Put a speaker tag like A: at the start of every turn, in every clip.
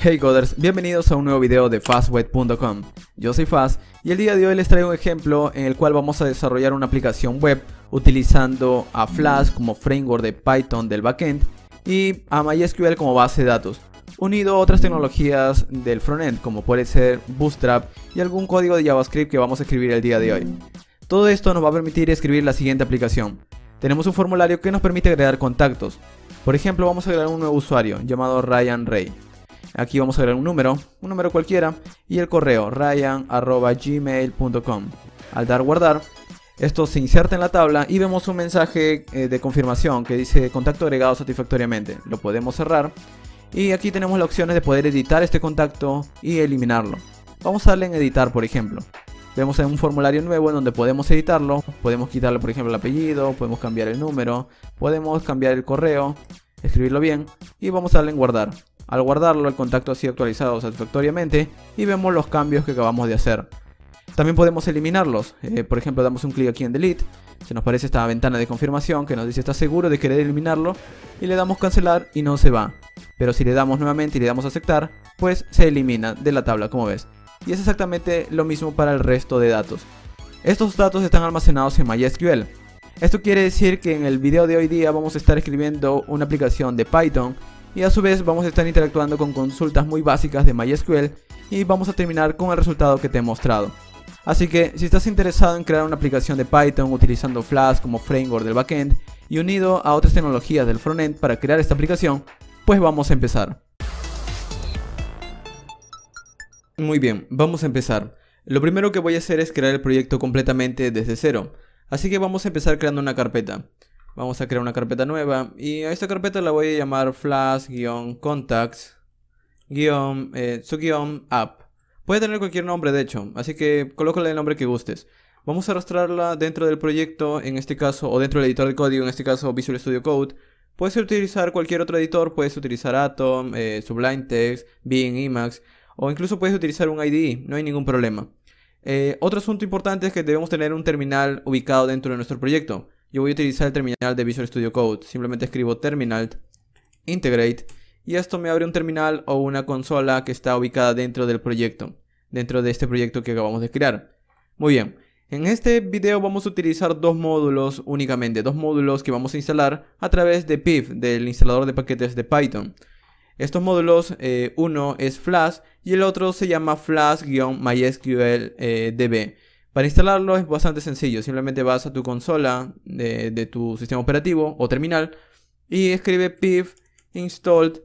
A: Hey coders, bienvenidos a un nuevo video de fastweb.com. Yo soy Faz y el día de hoy les traigo un ejemplo en el cual vamos a desarrollar una aplicación web utilizando a Flask como framework de Python del backend y a MySQL como base de datos, unido a otras tecnologías del frontend como puede ser Bootstrap y algún código de JavaScript que vamos a escribir el día de hoy. Todo esto nos va a permitir escribir la siguiente aplicación. Tenemos un formulario que nos permite agregar contactos. Por ejemplo, vamos a agregar un nuevo usuario llamado Ryan Ray. Aquí vamos a agregar un número cualquiera y el correo ryan@gmail.com. Al dar guardar, esto se inserta en la tabla y vemos un mensaje de confirmación que dice contacto agregado satisfactoriamente. Lo podemos cerrar y aquí tenemos las opciones de poder editar este contacto y eliminarlo. Vamos a darle en editar, por ejemplo. Vemos en un formulario nuevo en donde podemos editarlo, podemos quitarle por ejemplo el apellido, podemos cambiar el número, podemos cambiar el correo, escribirlo bien y vamos a darle en guardar. Al guardarlo, el contacto ha sido actualizado satisfactoriamente y vemos los cambios que acabamos de hacer. También podemos eliminarlos. Por ejemplo, damos un clic aquí en Delete. Se nos aparece esta ventana de confirmación que nos dice ¿estás seguro de querer eliminarlo? Y le damos cancelar y no se va. Pero si le damos nuevamente y le damos aceptar, pues se elimina de la tabla, como ves. Y es exactamente lo mismo para el resto de datos. Estos datos están almacenados en MySQL. Esto quiere decir que en el video de hoy día vamos a estar escribiendo una aplicación de Python y a su vez vamos a estar interactuando con consultas muy básicas de MySQL y vamos a terminar con el resultado que te he mostrado. Así que si estás interesado en crear una aplicación de Python utilizando Flask como framework del backend y unido a otras tecnologías del frontend para crear esta aplicación, pues vamos a empezar. Muy bien, vamos a empezar. Lo primero que voy a hacer es crear el proyecto completamente desde cero. Así que vamos a empezar creando una carpeta. Vamos a crear una carpeta nueva y a esta carpeta la voy a llamar flask-contacts-app. Puede tener cualquier nombre de hecho, así que colócale el nombre que gustes. Vamos a arrastrarla dentro del proyecto, en este caso, o dentro del editor de código, en este caso Visual Studio Code. Puedes utilizar cualquier otro editor, puedes utilizar Atom, Sublime Text, Bing, Emacs, o incluso puedes utilizar un IDE, no hay ningún problema. Otro asunto importante es que debemos tener un terminal ubicado dentro de nuestro proyecto. Yo voy a utilizar el terminal de Visual Studio Code. Simplemente escribo terminal, integrate, y esto me abre un terminal o una consola que está ubicada dentro del proyecto, dentro de este proyecto que acabamos de crear. Muy bien, en este video vamos a utilizar dos módulos únicamente, dos módulos que vamos a instalar a través de pip, del instalador de paquetes de Python. Estos módulos, uno es Flask y el otro se llama Flask-MySQL-DB. Para instalarlo es bastante sencillo, simplemente vas a tu consola de tu sistema operativo o terminal y escribe pip installed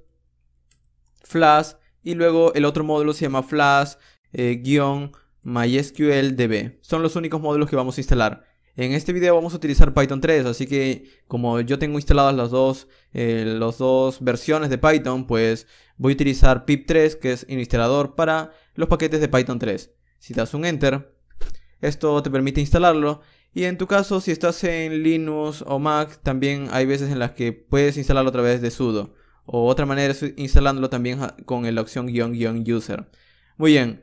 A: Flask y luego el otro módulo se llama Flask-MySQL-DB. Son los únicos módulos que vamos a instalar. En este video vamos a utilizar Python 3, así que como yo tengo instaladas las dos versiones de Python, pues voy a utilizar pip3, que es el instalador para los paquetes de Python 3. Si das un Enter, esto te permite instalarlo. Y en tu caso, si estás en Linux o Mac, también hay veces en las que puedes instalarlo a través de sudo. O otra manera es instalándolo también con la opción --user. Muy bien.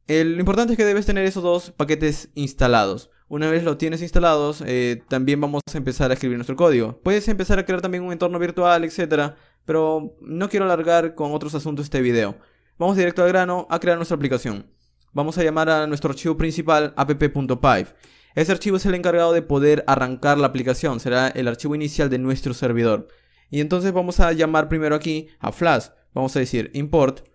A: Lo importante es que debes tener esos dos paquetes instalados. Una vez lo tienes instalados, también vamos a empezar a escribir nuestro código. Puedes empezar a crear también un entorno virtual, etc. Pero no quiero alargar con otros asuntos este video. Vamos directo al grano a crear nuestra aplicación. Vamos a llamar a nuestro archivo principal app.py. Este archivo es el encargado de poder arrancar la aplicación. Será el archivo inicial de nuestro servidor. Y entonces vamos a llamar primero aquí a Flask. Vamos a decir import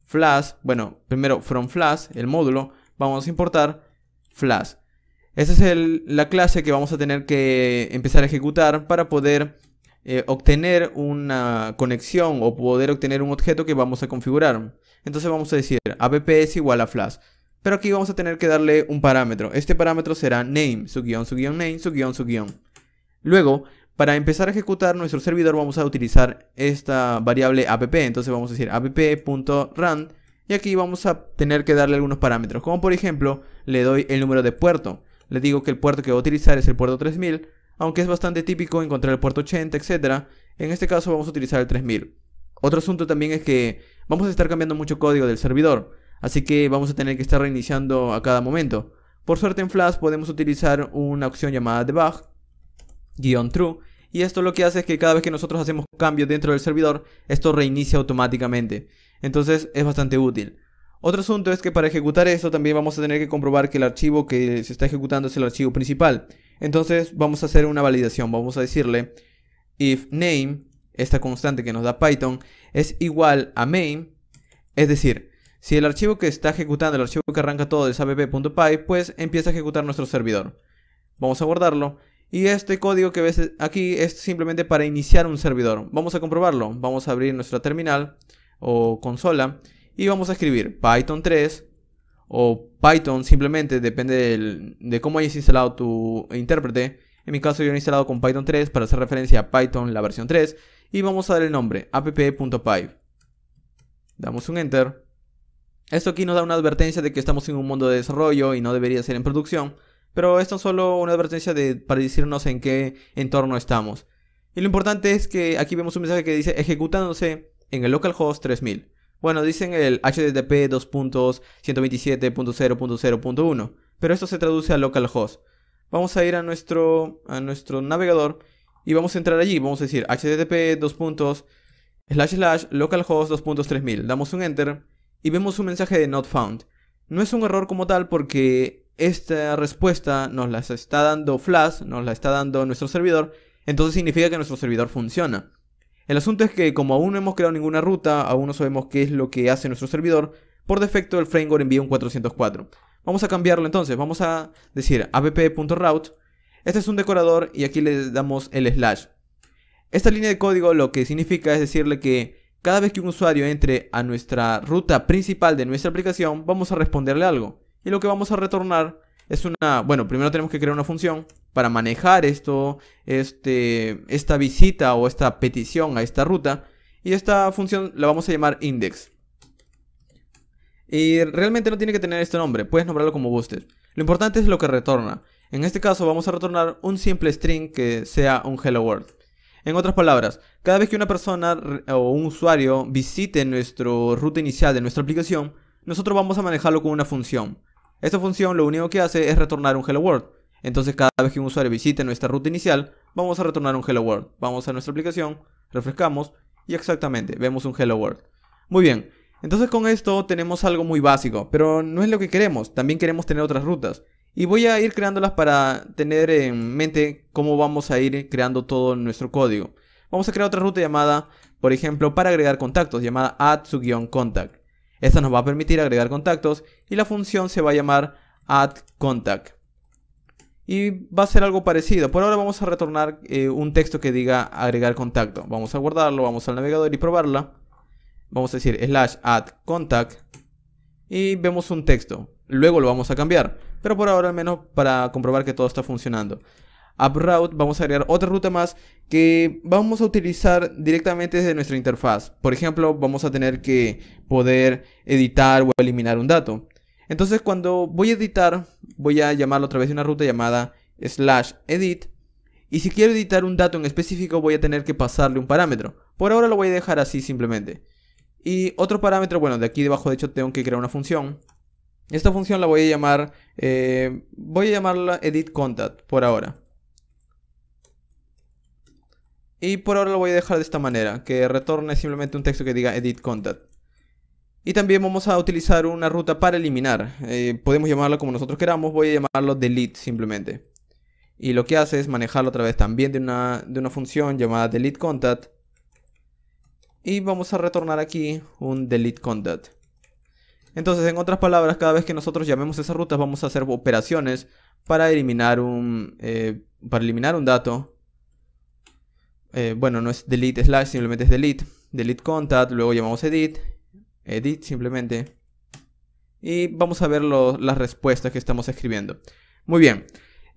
A: Flask. Bueno, primero from Flask, el módulo. Vamos a importar Flask. Esa es la clase que vamos a tener que empezar a ejecutar para poder obtener una conexión o poder obtener un objeto que vamos a configurar. Entonces vamos a decir app es igual a Flask. Pero aquí vamos a tener que darle un parámetro. Este parámetro será name, su guión, name, su guión. Luego, para empezar a ejecutar nuestro servidor vamos a utilizar esta variable app. Entonces vamos a decir app.run y aquí vamos a tener que darle algunos parámetros. Como por ejemplo, le doy el número de puerto. Le digo que el puerto que voy a utilizar es el puerto 3000, aunque es bastante típico encontrar el puerto 80, etc. En este caso vamos a utilizar el 3000. Otro asunto también es que vamos a estar cambiando mucho código del servidor, así que vamos a tener que estar reiniciando a cada momento. Por suerte en Flask podemos utilizar una opción llamada debug-true, y esto lo que hace es que cada vez que nosotros hacemos cambios dentro del servidor, esto reinicia automáticamente. Entonces es bastante útil. Otro asunto es que para ejecutar esto también vamos a tener que comprobar que el archivo que se está ejecutando es el archivo principal. Entonces vamos a hacer una validación. Vamos a decirle if name, esta constante que nos da Python, es igual a main. Es decir, si el archivo que está ejecutando, el archivo que arranca todo es app.py, pues empieza a ejecutar nuestro servidor. Vamos a guardarlo. Y este código que ves aquí es simplemente para iniciar un servidor. Vamos a comprobarlo. Vamos a abrir nuestra terminal o consola y vamos a escribir Python 3 o Python simplemente, depende de cómo hayas instalado tu intérprete. En mi caso yo lo he instalado con Python 3 para hacer referencia a Python la versión 3 y vamos a dar el nombre app.py. Damos un enter. Esto aquí nos da una advertencia de que estamos en un mundo de desarrollo y no debería ser en producción, pero esto es solo una advertencia para decirnos en qué entorno estamos. Y lo importante es que aquí vemos un mensaje que dice ejecutándose en el localhost 3000. Bueno, dicen el HTTP 2.127.0.0.1, pero esto se traduce a localhost. Vamos a ir a nuestro navegador y vamos a entrar allí. Vamos a decir http localhost 2.3000. Damos un enter y vemos un mensaje de not found. No es un error como tal porque esta respuesta nos la está dando Flash, nos la está dando nuestro servidor, entonces significa que nuestro servidor funciona. El asunto es que como aún no hemos creado ninguna ruta, aún no sabemos qué es lo que hace nuestro servidor, por defecto el framework envía un 404. Vamos a cambiarlo entonces, vamos a decir app.route. Este es un decorador y aquí le damos el slash. Esta línea de código lo que significa es decirle que cada vez que un usuario entre a nuestra ruta principal de nuestra aplicación, vamos a responderle algo. Y lo que vamos a retornar es bueno, primero tenemos que crear una función para manejar esta visita o esta petición a esta ruta. Y esta función la vamos a llamar index. Y realmente no tiene que tener este nombre, puedes nombrarlo como gustes. Lo importante es lo que retorna. En este caso vamos a retornar un simple string que sea un hello world. En otras palabras, cada vez que una persona o un usuario visite nuestra ruta inicial de nuestra aplicación, nosotros vamos a manejarlo con una función. Esta función lo único que hace es retornar un hello world. Entonces cada vez que un usuario visite nuestra ruta inicial, vamos a retornar un hello world. Vamos a nuestra aplicación, refrescamos y exactamente, vemos un hello world. Muy bien, entonces con esto tenemos algo muy básico, pero no es lo que queremos, también queremos tener otras rutas. Y voy a ir creándolas para tener en mente cómo vamos a ir creando todo nuestro código. Vamos a crear otra ruta llamada, por ejemplo, para agregar contactos, llamada add-contact. Esta nos va a permitir agregar contactos y la función se va a llamar add-contact. Y va a ser algo parecido. Por ahora vamos a retornar un texto que diga agregar contacto. Vamos a guardarlo, vamos al navegador y probarla. Vamos a decir /add-contact y vemos un texto. Luego lo vamos a cambiar, pero por ahora al menos para comprobar que todo está funcionando. AppRoute, vamos a agregar otra ruta más que vamos a utilizar directamente desde nuestra interfaz. Por ejemplo, vamos a tener que poder editar o eliminar un dato. Entonces cuando voy a editar, voy a llamarlo a través de una ruta llamada /edit. Y si quiero editar un dato en específico, voy a tener que pasarle un parámetro. Por ahora lo voy a dejar así simplemente. Y otro parámetro, bueno, de aquí debajo de hecho tengo que crear una función. Esta función la voy a llamar, llamarla edit-contact por ahora. Y por ahora lo voy a dejar de esta manera, que retorne simplemente un texto que diga edit-contact. Y también vamos a utilizar una ruta para eliminar. Podemos llamarlo como nosotros queramos, voy a llamarlo delete simplemente. Y lo que hace es manejarlo a través también de una función llamada delete-contact. Y vamos a retornar aquí un delete-contact. Entonces, en otras palabras, cada vez que nosotros llamemos esas rutas vamos a hacer operaciones para eliminar un dato. Bueno, no es delete / simplemente es delete contact, luego llamamos edit simplemente. Y vamos a ver las respuestas que estamos escribiendo. Muy bien,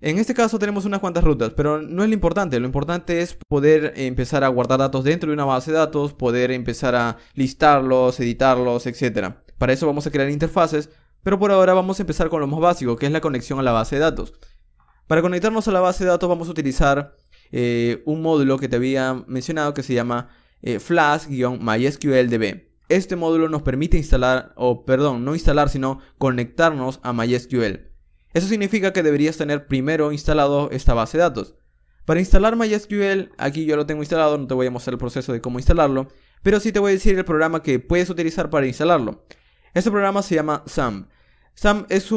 A: en este caso tenemos unas cuantas rutas, pero no es lo importante es poder empezar a guardar datos dentro de una base de datos, poder empezar a listarlos, editarlos, etc. Para eso vamos a crear interfaces, pero por ahora vamos a empezar con lo más básico, que es la conexión a la base de datos. Para conectarnos a la base de datos vamos a utilizar un módulo que te había mencionado que se llama Flask-MySQLDB. Este módulo nos permite conectarnos a MySQL. Eso significa que deberías tener primero instalado esta base de datos. Para instalar MySQL, aquí yo lo tengo instalado, no te voy a mostrar el proceso de cómo instalarlo, pero sí te voy a decir el programa que puedes utilizar para instalarlo. Este programa se llama SAM. SAM es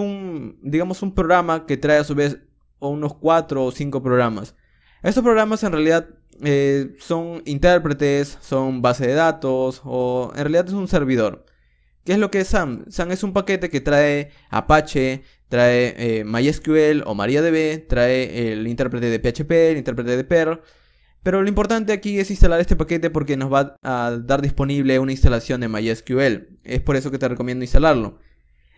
A: digamos, un programa que trae a su vez unos 4 o 5 programas. Estos programas en realidad son intérpretes, son base de datos o en realidad es un servidor. ¿Qué es lo que es SAM? SAM es un paquete que trae Apache, trae MySQL o MariaDB, trae el intérprete de PHP, el intérprete de Perl. Pero lo importante aquí es instalar este paquete porque nos va a dar disponible una instalación de MySQL. Es por eso que te recomiendo instalarlo.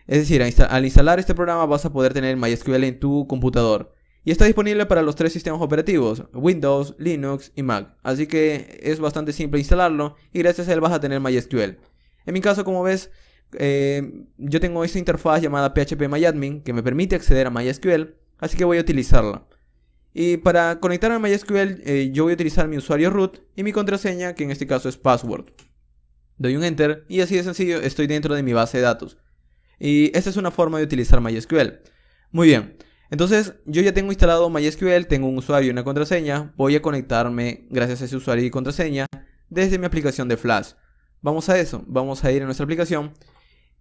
A: Es decir, al instalar este programa vas a poder tener MySQL en tu computador. Y está disponible para los 3 sistemas operativos, Windows, Linux y Mac. Así que es bastante simple instalarlo y gracias a él vas a tener MySQL. En mi caso, como ves, yo tengo esta interfaz llamada PHPMyAdmin que me permite acceder a MySQL, así que voy a utilizarla. Y para conectarme a MySQL, yo voy a utilizar mi usuario root y mi contraseña, que en este caso es password. Doy un enter y así de sencillo estoy dentro de mi base de datos. Y esta es una forma de utilizar MySQL. Muy bien, entonces yo ya tengo instalado MySQL, tengo un usuario y una contraseña. Voy a conectarme gracias a ese usuario y contraseña desde mi aplicación de Flash. Vamos a eso, vamos a ir a nuestra aplicación.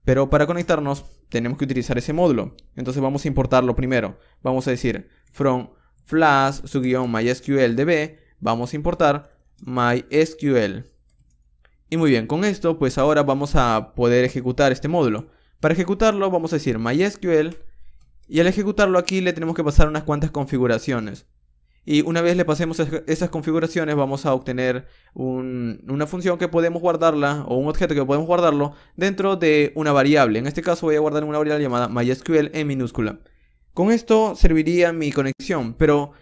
A: Pero para conectarnos tenemos que utilizar ese módulo. Entonces vamos a importarlo primero. Vamos a decir from Flash -MySQL-db. Vamos a importar MySQL. Y muy bien, con esto pues ahora vamos a poder ejecutar este módulo. Para ejecutarlo vamos a decir MySQL. Y al ejecutarlo aquí le tenemos que pasar unas cuantas configuraciones. Y una vez le pasemos esas configuraciones vamos a obtener una función que podemos guardarla o un objeto que podemos guardarlo dentro de una variable. En este caso voy a guardar una variable llamada MySQL en minúscula. Con esto serviría mi conexión, pero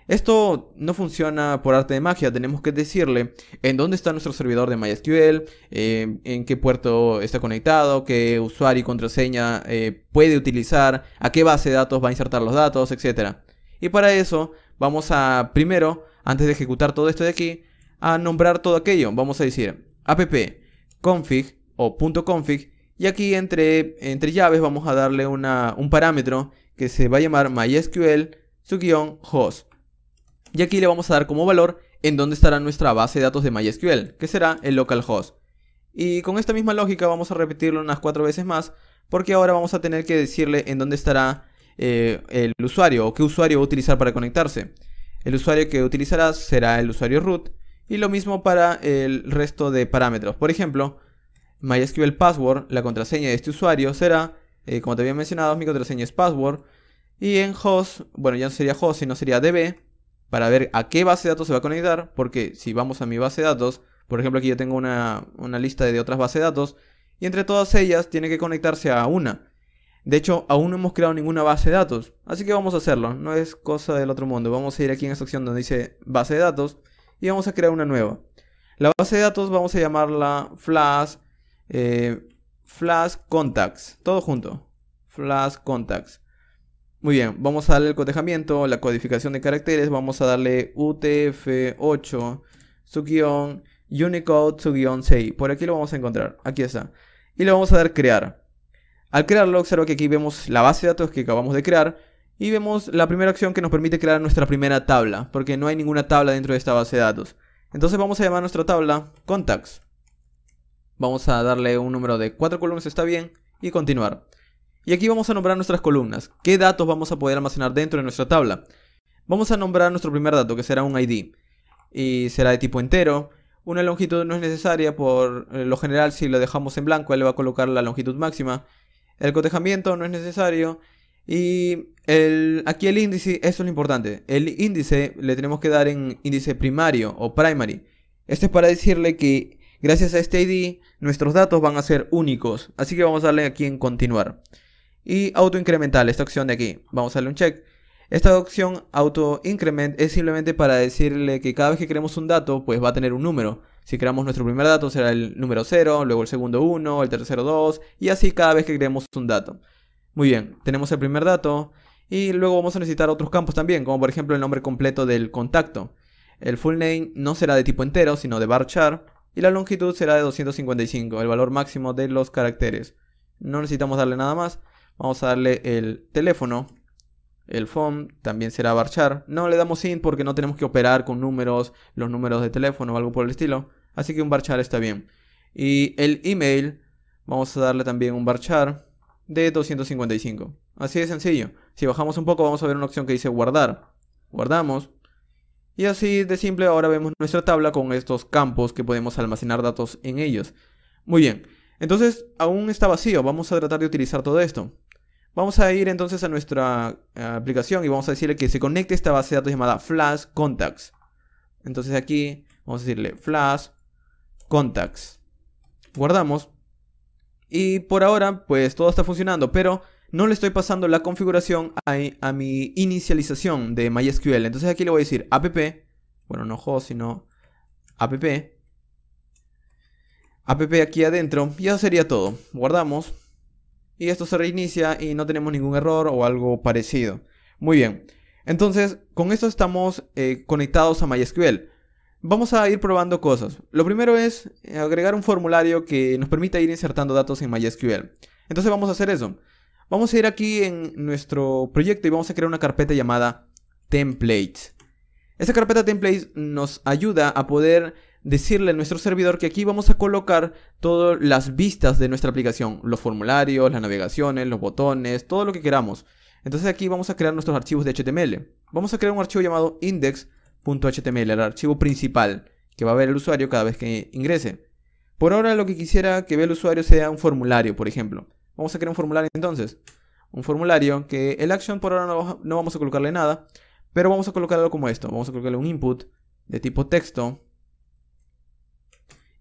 A: esto no funciona por arte de magia. Tenemos que decirle en dónde está nuestro servidor de MySQL, en qué puerto está conectado, qué usuario y contraseña puede utilizar, a qué base de datos va a insertar los datos, etc. Y para eso vamos a, primero, antes de ejecutar todo esto de aquí, a nombrar todo aquello. Vamos a decir app-config o .config. Y aquí entre llaves vamos a darle un parámetro que se va a llamar MySQL-host. Y aquí le vamos a dar como valor en dónde estará nuestra base de datos de MySQL, que será el localhost. Y con esta misma lógica vamos a repetirlo unas 4 veces más, porque ahora vamos a tener que decirle en dónde estará el usuario o qué usuario va a utilizar para conectarse. El usuario que utilizarás será el usuario root y lo mismo para el resto de parámetros. Por ejemplo, MySQL password, la contraseña de este usuario será, como te había mencionado, mi contraseña es password. Y en host, bueno, ya no sería host sino sería db, para ver a qué base de datos se va a conectar, porque si vamos a mi base de datos, por ejemplo aquí yo tengo una lista de otras bases de datos y entre todas ellas tiene que conectarse a una. De hecho, aún no hemos creado ninguna base de datos, así que vamos a hacerlo, no es cosa del otro mundo. Vamos a ir aquí en esta opción donde dice base de datos y vamos a crear una nueva. La base de datos vamos a llamarla Flash Contacts, todo junto, Flash Contacts. Muy bien, vamos a darle el cotejamiento, la codificación de caracteres, vamos a darle UTF-8 Unicode-6, por aquí lo vamos a encontrar, aquí está. Y le vamos a dar crear. Al crearlo, observa que aquí vemos la base de datos que acabamos de crear y vemos la primera acción que nos permite crear nuestra primera tabla, porque no hay ninguna tabla dentro de esta base de datos. Entonces vamos a llamar a nuestra tabla Contacts. Vamos a darle un número de 4 columnas, está bien, y continuar. Y aquí vamos a nombrar nuestras columnas. ¿Qué datos vamos a poder almacenar dentro de nuestra tabla? Vamos a nombrar nuestro primer dato, que será un ID. Y será de tipo entero. Una longitud no es necesaria, por lo general si lo dejamos en blanco, él le va a colocar la longitud máxima. El cotejamiento no es necesario. Y aquí el índice, eso es lo importante. El índice le tenemos que dar en índice primario o primary. Este es para decirle que gracias a este ID nuestros datos van a ser únicos. Así que vamos a darle aquí en continuar. Y auto incremental, esta opción de aquí, vamos a darle un check. Esta opción auto increment es simplemente para decirle que cada vez que creemos un dato pues va a tener un número. Si creamos nuestro primer dato será el número 0, luego el segundo 1, el tercero 2 y así cada vez que creemos un dato. Muy bien, tenemos el primer dato y luego vamos a necesitar otros campos también, como por ejemplo el nombre completo del contacto. El full name no será de tipo entero sino de varchar y la longitud será de 255, el valor máximo de los caracteres. No necesitamos darle nada más. Vamos a darle el teléfono, El phone también será varchar. No le damos int porque no tenemos que operar con números, los números de teléfono o algo por el estilo. Así que un varchar está bien. Y el email, vamos a darle también un varchar de 255. Así de sencillo. Si bajamos un poco vamos a ver una opción que dice guardar. Guardamos. Y así de simple ahora vemos nuestra tabla con estos campos que podemos almacenar datos en ellos. Muy bien. Entonces aún está vacío. Vamos a tratar de utilizar todo esto. Vamos a ir entonces a nuestra aplicación y vamos a decirle que se conecte esta base de datos llamada Flash Contacts. Entonces aquí vamos a decirle Flash Contacts. Guardamos. Y por ahora pues todo está funcionando, pero no le estoy pasando la configuración a mi inicialización de MySQL. Entonces aquí le voy a decir app, bueno no host sino app aquí adentro. Y eso sería todo. Guardamos. Y esto se reinicia y no tenemos ningún error o algo parecido. Muy bien. Entonces, con esto estamos conectados a MySQL. Vamos a ir probando cosas. Lo primero es agregar un formulario que nos permita ir insertando datos en MySQL. Entonces vamos a hacer eso. Vamos a ir aquí en nuestro proyecto y vamos a crear una carpeta llamada Templates. Esta carpeta Templates nos ayuda a poder decirle a nuestro servidor que aquí vamos a colocar todas las vistas de nuestra aplicación, los formularios, las navegaciones, los botones, todo lo que queramos. Entonces aquí vamos a crear nuestros archivos de HTML. Vamos a crear un archivo llamado index.html, el archivo principal que va a ver el usuario cada vez que ingrese. Por ahora lo que quisiera que vea el usuario sea un formulario, por ejemplo. Vamos a crear un formulario entonces. Un formulario que el action por ahora no vamos a colocarle nada, pero vamos a colocarlo como esto. Vamos a colocarle un input de tipo texto.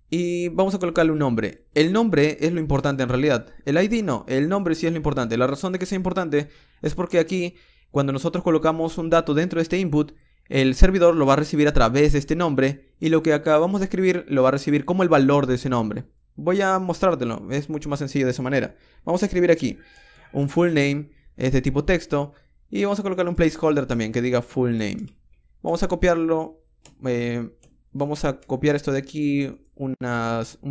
A: Y vamos a colocarle un nombre. El nombre es lo importante en realidad. El ID no, el nombre sí es lo importante. La razón de que sea importante es porque aquí, cuando nosotros colocamos un dato dentro de este input, el servidor lo va a recibir a través de este nombre. Y lo que acabamos de escribir lo va a recibir como el valor de ese nombre. Voy a mostrártelo, es mucho más sencillo de esa manera. Vamos a escribir aquí un full name, es de tipo texto. Y vamos a colocarle un placeholder también que diga full name. Vamos a copiarlo. Vamos a copiar esto de aquí un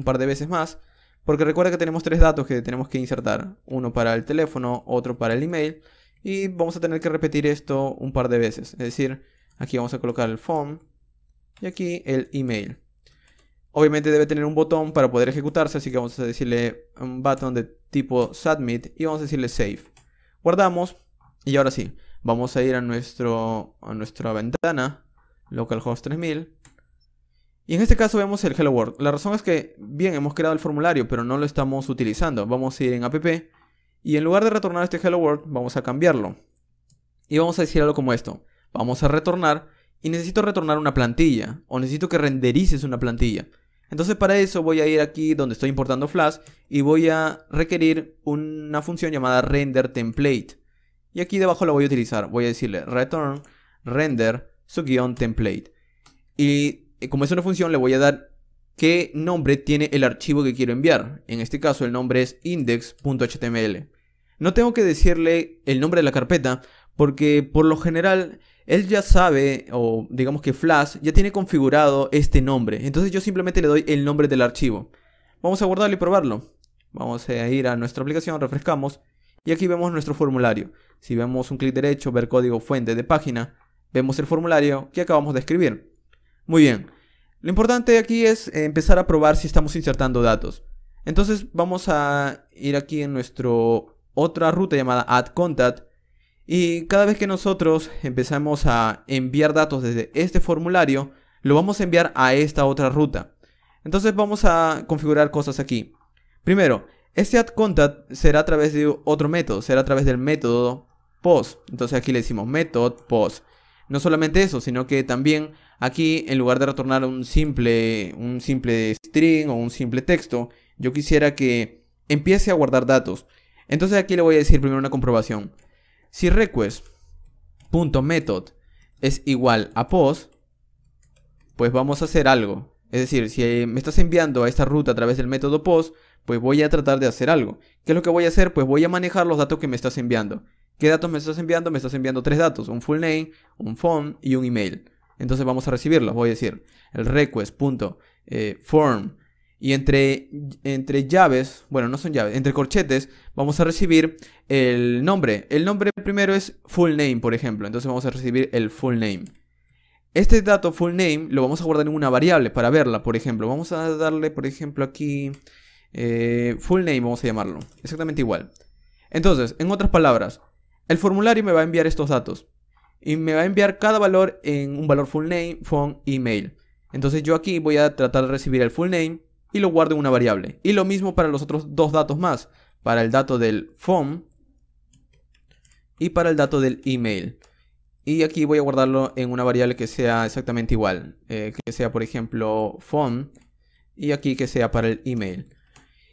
A: par de veces más. Porque recuerda que tenemos tres datos que tenemos que insertar. Uno para el teléfono, otro para el email. Y vamos a tener que repetir esto un par de veces. Es decir, aquí vamos a colocar el phone. Y aquí el email. Obviamente debe tener un botón para poder ejecutarse. Así que vamos a decirle un button de tipo submit. Y vamos a decirle save. Guardamos. Y ahora sí. Vamos a ir a nuestra ventana. Localhost 3000. Y en este caso vemos el Hello World. La razón es que, bien, hemos creado el formulario, pero no lo estamos utilizando. Vamos a ir en app y en lugar de retornar este Hello World, vamos a cambiarlo. Y vamos a decir algo como esto. Vamos a retornar y necesito retornar una plantilla. O necesito que renderices una plantilla. Entonces para eso voy a ir aquí donde estoy importando Flash y voy a requerir una función llamada render template. Y aquí debajo la voy a utilizar. Voy a decirle return render _template. Y como es una función, le voy a dar qué nombre tiene el archivo que quiero enviar. En este caso el nombre es index.html. No tengo que decirle el nombre de la carpeta porque por lo general él ya sabe, o digamos que Flash ya tiene configurado este nombre. Entonces yo simplemente le doy el nombre del archivo. Vamos a guardarlo y probarlo. Vamos a ir a nuestra aplicación, refrescamos y aquí vemos nuestro formulario. Si vemos un clic derecho, ver código fuente de página, vemos el formulario que acabamos de escribir. Muy bien. Lo importante aquí es empezar a probar si estamos insertando datos. Entonces vamos a ir aquí en nuestra otra ruta llamada add contact. Y cada vez que nosotros empezamos a enviar datos desde este formulario, lo vamos a enviar a esta otra ruta. Entonces vamos a configurar cosas aquí. Primero, este add contact será a través de otro método, será a través del método post. Entonces aquí le decimos method post. No solamente eso, sino que también aquí en lugar de retornar un simple string o un simple texto, yo quisiera que empiece a guardar datos. Entonces aquí le voy a decir primero una comprobación. Si request.method es igual a post, pues vamos a hacer algo. Es decir, si me estás enviando a esta ruta a través del método post, pues voy a tratar de hacer algo. ¿Qué es lo que voy a hacer? Pues voy a manejar los datos que me estás enviando. ¿Qué datos me estás enviando? Me estás enviando tres datos, un full name, un phone y un email. Entonces vamos a recibirlos. Voy a decir el request.form Y entre llaves, bueno, no son llaves, entre corchetes vamos a recibir el nombre. El nombre primero es full name, por ejemplo. Entonces vamos a recibir el full name. Este dato full name lo vamos a guardar en una variable para verla, por ejemplo. Vamos a darle, por ejemplo, aquí full name, vamos a llamarlo. Exactamente igual. Entonces, en otras palabras, el formulario me va a enviar estos datos. Y me va a enviar cada valor en un valor full name, phone, email. Entonces yo aquí voy a tratar de recibir el full name y lo guardo en una variable. Y lo mismo para los otros dos datos más. Para el dato del phone y para el dato del email. Y aquí voy a guardarlo en una variable que sea exactamente igual. Que sea, por ejemplo, phone. Y aquí que sea para el email.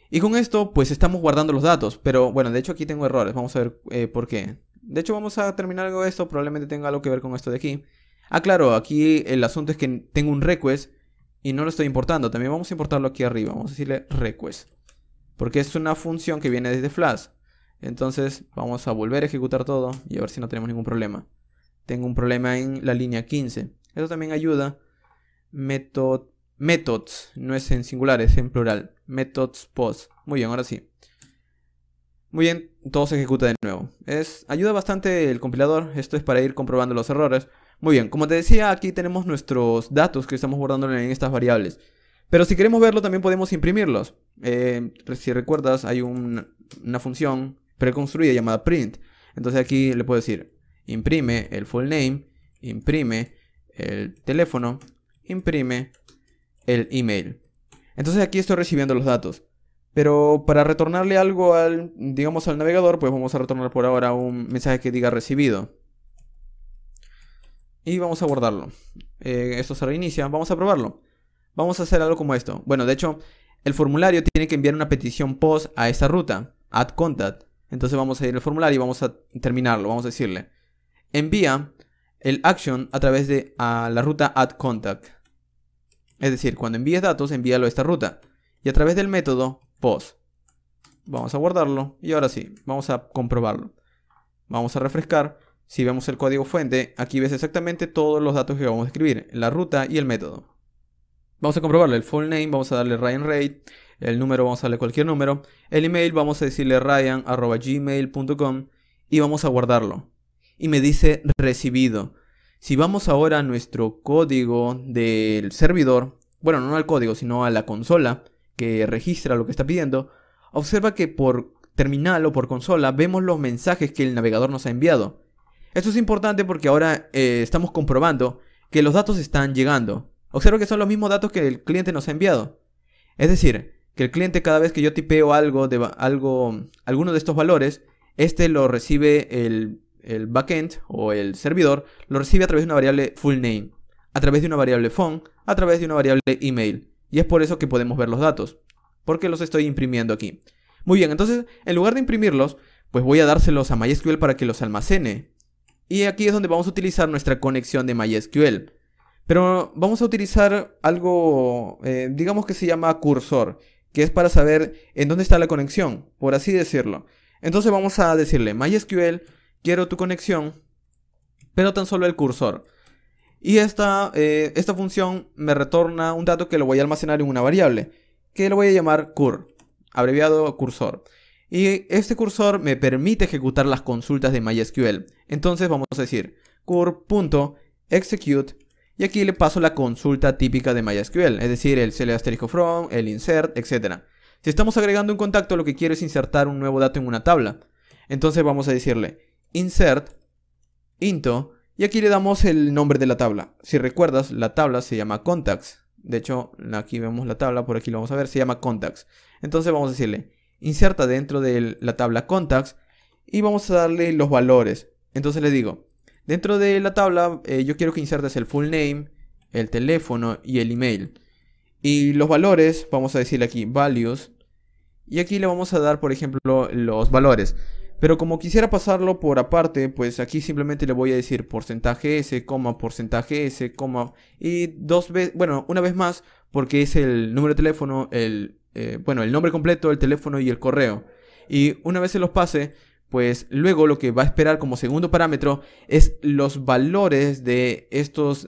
A: Y con esto, pues estamos guardando los datos. Pero bueno, de hecho aquí tengo errores. Vamos a ver por qué. De hecho vamos a terminar algo de esto. Probablemente tenga algo que ver con esto de aquí. Ah, claro, aquí el asunto es que tengo un request y no lo estoy importando. También vamos a importarlo aquí arriba. Vamos a decirle request. Porque es una función que viene desde Flash. Entonces vamos a volver a ejecutar todo y a ver si no tenemos ningún problema. Tengo un problema en la línea 15. Eso también ayuda. Methods, no es en singular, es en plural. Methods post. Muy bien, ahora sí. Muy bien, todo se ejecuta de nuevo. Ayuda bastante el compilador. Esto es para ir comprobando los errores. Muy bien, como te decía, aquí tenemos nuestros datos que estamos guardando en estas variables. Pero si queremos verlo, también podemos imprimirlos. Si recuerdas, hay una función preconstruida llamada print. Entonces aquí le puedo decir, imprime el full name, imprime el teléfono, imprime el email. Entonces aquí estoy recibiendo los datos. Pero para retornarle algo al navegador, pues vamos a retornar por ahora un mensaje que diga recibido. Y vamos a guardarlo. Esto se reinicia. Vamos a probarlo. Vamos a hacer algo como esto. Bueno, de hecho, el formulario tiene que enviar una petición post a esta ruta. Add contact. Entonces vamos a ir al formulario y vamos a terminarlo. Vamos a decirle, envía el action a través de la ruta add contact. Es decir, cuando envíes datos, envíalo a esta ruta. Y a través del método post. Vamos a guardarlo. Y ahora sí, vamos a comprobarlo. Vamos a refrescar. Si vemos el código fuente, aquí ves exactamente todos los datos que vamos a escribir, la ruta y el método. Vamos a comprobarlo, el full name, vamos a darle Ryan Rate, el número vamos a darle cualquier número, el email vamos a decirle ryan@gmail.com y vamos a guardarlo. Y me dice recibido. Si vamos ahora a nuestro código del servidor, bueno, no al código, sino a la consola que registra lo que está pidiendo, observa que por terminal o por consola vemos los mensajes que el navegador nos ha enviado. Esto es importante porque ahora estamos comprobando que los datos están llegando. Observa que son los mismos datos que el cliente nos ha enviado. Es decir, que el cliente cada vez que yo tipeo alguno de estos valores, este lo recibe el backend o el servidor, lo recibe a través de una variable full name, a través de una variable phone, a través de una variable email. Y es por eso que podemos ver los datos, porque los estoy imprimiendo aquí. Muy bien, entonces en lugar de imprimirlos, pues voy a dárselos a MySQL para que los almacene. Y aquí es donde vamos a utilizar nuestra conexión de MySQL. Pero vamos a utilizar algo, digamos que se llama cursor, que es para saber en dónde está la conexión, por así decirlo. Entonces vamos a decirle, MySQL, quiero tu conexión, pero tan solo el cursor. Y esta función me retorna un dato que lo voy a almacenar en una variable, que lo voy a llamar cur, abreviado cursor. Y este cursor me permite ejecutar las consultas de MySQL. Entonces vamos a decir cur.execute y aquí le paso la consulta típica de MySQL, es decir, el /from, el insert, etc. Si estamos agregando un contacto, lo que quiero es insertar un nuevo dato en una tabla. Entonces vamos a decirle insert into y aquí le damos el nombre de la tabla. Si recuerdas, la tabla se llama contacts. De hecho, aquí vemos la tabla, por aquí lo vamos a ver, se llama contacts. Entonces vamos a decirle inserta dentro de la tabla contacts y vamos a darle los valores. Entonces le digo, dentro de la tabla yo quiero que insertes el full name, el teléfono y el email. Y los valores, vamos a decirle aquí values. Y aquí le vamos a dar, por ejemplo, los valores. Pero como quisiera pasarlo por aparte, pues aquí simplemente le voy a decir %s, %s, y una vez más, porque es el número de teléfono, el nombre completo, el teléfono y el correo. Y una vez se los pase, pues luego lo que va a esperar como segundo parámetro es los valores de estos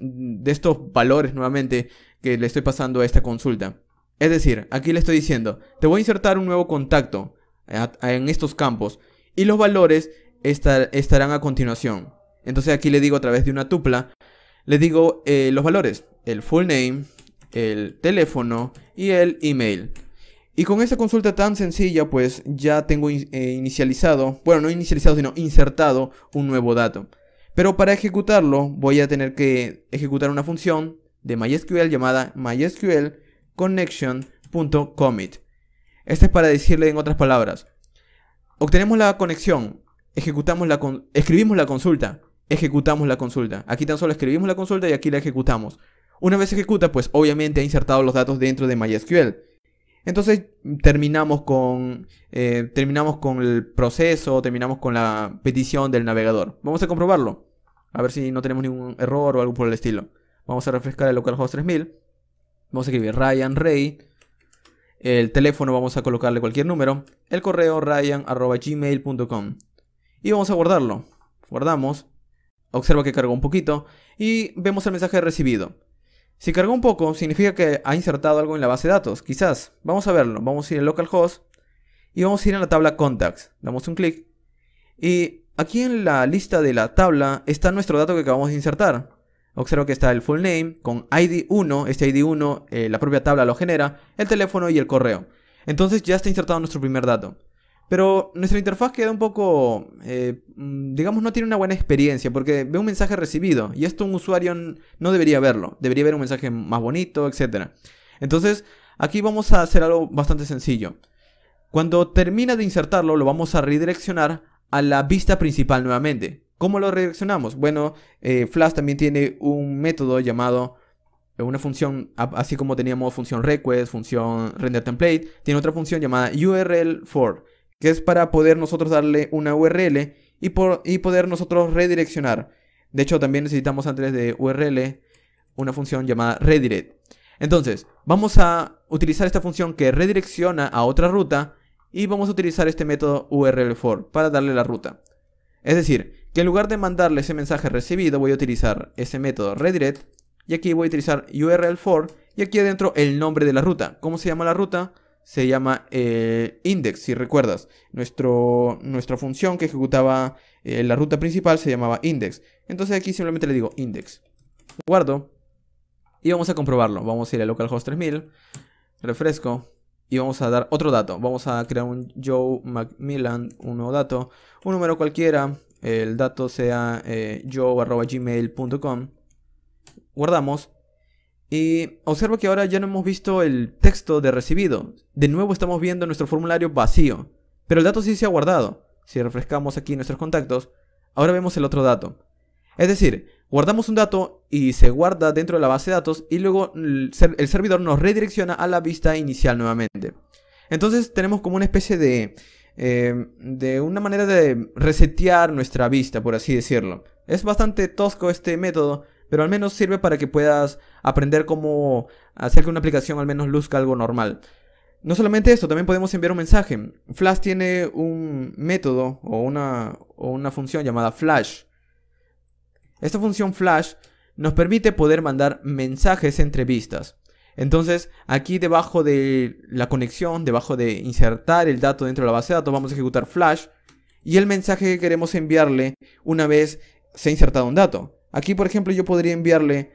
A: valores nuevamente que le estoy pasando a esta consulta. Es decir, aquí le estoy diciendo, te voy a insertar un nuevo contacto en estos campos y los valores estarán a continuación. Entonces aquí le digo a través de una tupla, le digo los valores, el full name, el teléfono y el email. Y con esta consulta tan sencilla, pues ya tengo inicializado, bueno, no inicializado, sino insertado un nuevo dato. Pero para ejecutarlo voy a tener que ejecutar una función de MySQL llamada MySQL connection.commit. Este es para decirle en otras palabras, obtenemos la conexión, escribimos la consulta, ejecutamos la consulta. Aquí tan solo escribimos la consulta y aquí la ejecutamos. Una vez ejecuta, pues obviamente ha insertado los datos dentro de MySQL. Entonces terminamos con el proceso, terminamos con la petición del navegador. Vamos a comprobarlo, a ver si no tenemos ningún error o algo por el estilo. Vamos a refrescar el localhost 3000. Vamos a escribir Ryan Ray. El teléfono vamos a colocarle cualquier número. El correo ryan@gmail.com. Y vamos a guardarlo. Guardamos. Observa que cargó un poquito. Y vemos el mensaje recibido. Si cargó un poco, significa que ha insertado algo en la base de datos. Quizás. Vamos a verlo. Vamos a ir al localhost. Y vamos a ir a la tabla Contacts. Damos un clic. Y aquí en la lista de la tabla está nuestro dato que acabamos de insertar. Observo que está el full name con ID 1, este ID 1 la propia tabla lo genera, el teléfono y el correo. Entonces ya está insertado nuestro primer dato. Pero nuestra interfaz queda un poco, digamos, no tiene una buena experiencia porque ve un mensaje recibido y esto un usuario no debería verlo. Debería ver un mensaje más bonito, etc. Entonces aquí vamos a hacer algo bastante sencillo. Cuando termina de insertarlo lo vamos a redireccionar a la vista principal nuevamente. ¿Cómo lo redireccionamos? Bueno, Flash también tiene un método llamado, una función, así como teníamos función request, función render template, tiene otra función llamada URL for, que es para poder nosotros darle una URL y poder nosotros redireccionar. De hecho, también necesitamos antes de URL una función llamada redirect. Entonces, vamos a utilizar esta función que redirecciona a otra ruta y vamos a utilizar este método URL for para darle la ruta. Es decir, que en lugar de mandarle ese mensaje recibido, voy a utilizar ese método redirect. Y aquí voy a utilizar URL for. Y aquí adentro el nombre de la ruta. ¿Cómo se llama la ruta? Se llama index, si recuerdas. Nuestra función que ejecutaba la ruta principal se llamaba index. Entonces aquí simplemente le digo index. Guardo. Y vamos a comprobarlo. Vamos a ir a localhost 3000. Refresco. Y vamos a dar otro dato. Vamos a crear un Joe Macmillan, un nuevo dato. Un número cualquiera. El dato sea joe@gmail.com. Guardamos. Y observa que ahora ya no hemos visto el texto de recibido. De nuevo estamos viendo nuestro formulario vacío. Pero el dato sí se ha guardado. Si refrescamos aquí nuestros contactos, ahora vemos el otro dato. Es decir, guardamos un dato y se guarda dentro de la base de datos y luego el servidor nos redirecciona a la vista inicial nuevamente. Entonces tenemos como una especie de una manera de resetear nuestra vista, por así decirlo. Es bastante tosco este método, pero al menos sirve para que puedas aprender cómo hacer que una aplicación al menos luzca algo normal. No solamente esto, también podemos enviar un mensaje. Flash tiene un método o una función llamada Flash. Esta función Flash nos permite poder mandar mensajes entre vistas. Entonces, aquí debajo de la conexión, debajo de insertar el dato dentro de la base de datos, vamos a ejecutar Flash y el mensaje que queremos enviarle una vez se ha insertado un dato. Aquí, por ejemplo, yo podría enviarle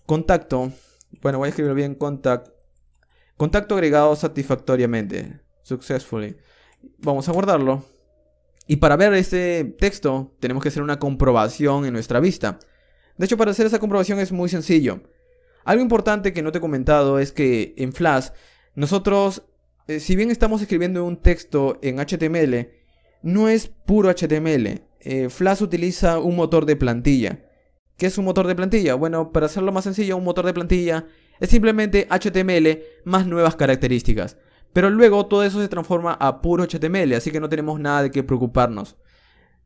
A: contacto. Bueno, voy a escribirlo bien, contacto agregado satisfactoriamente, successfully. Vamos a guardarlo. Y para ver este texto tenemos que hacer una comprobación en nuestra vista. De hecho, para hacer esa comprobación es muy sencillo. Algo importante que no te he comentado es que en Flash nosotros, si bien estamos escribiendo un texto en HTML, no es puro HTML. Flash utiliza un motor de plantilla. ¿Qué es un motor de plantilla? Bueno, para hacerlo más sencillo, un motor de plantilla es simplemente HTML más nuevas características. Pero luego todo eso se transforma a puro HTML, así que no tenemos nada de qué preocuparnos.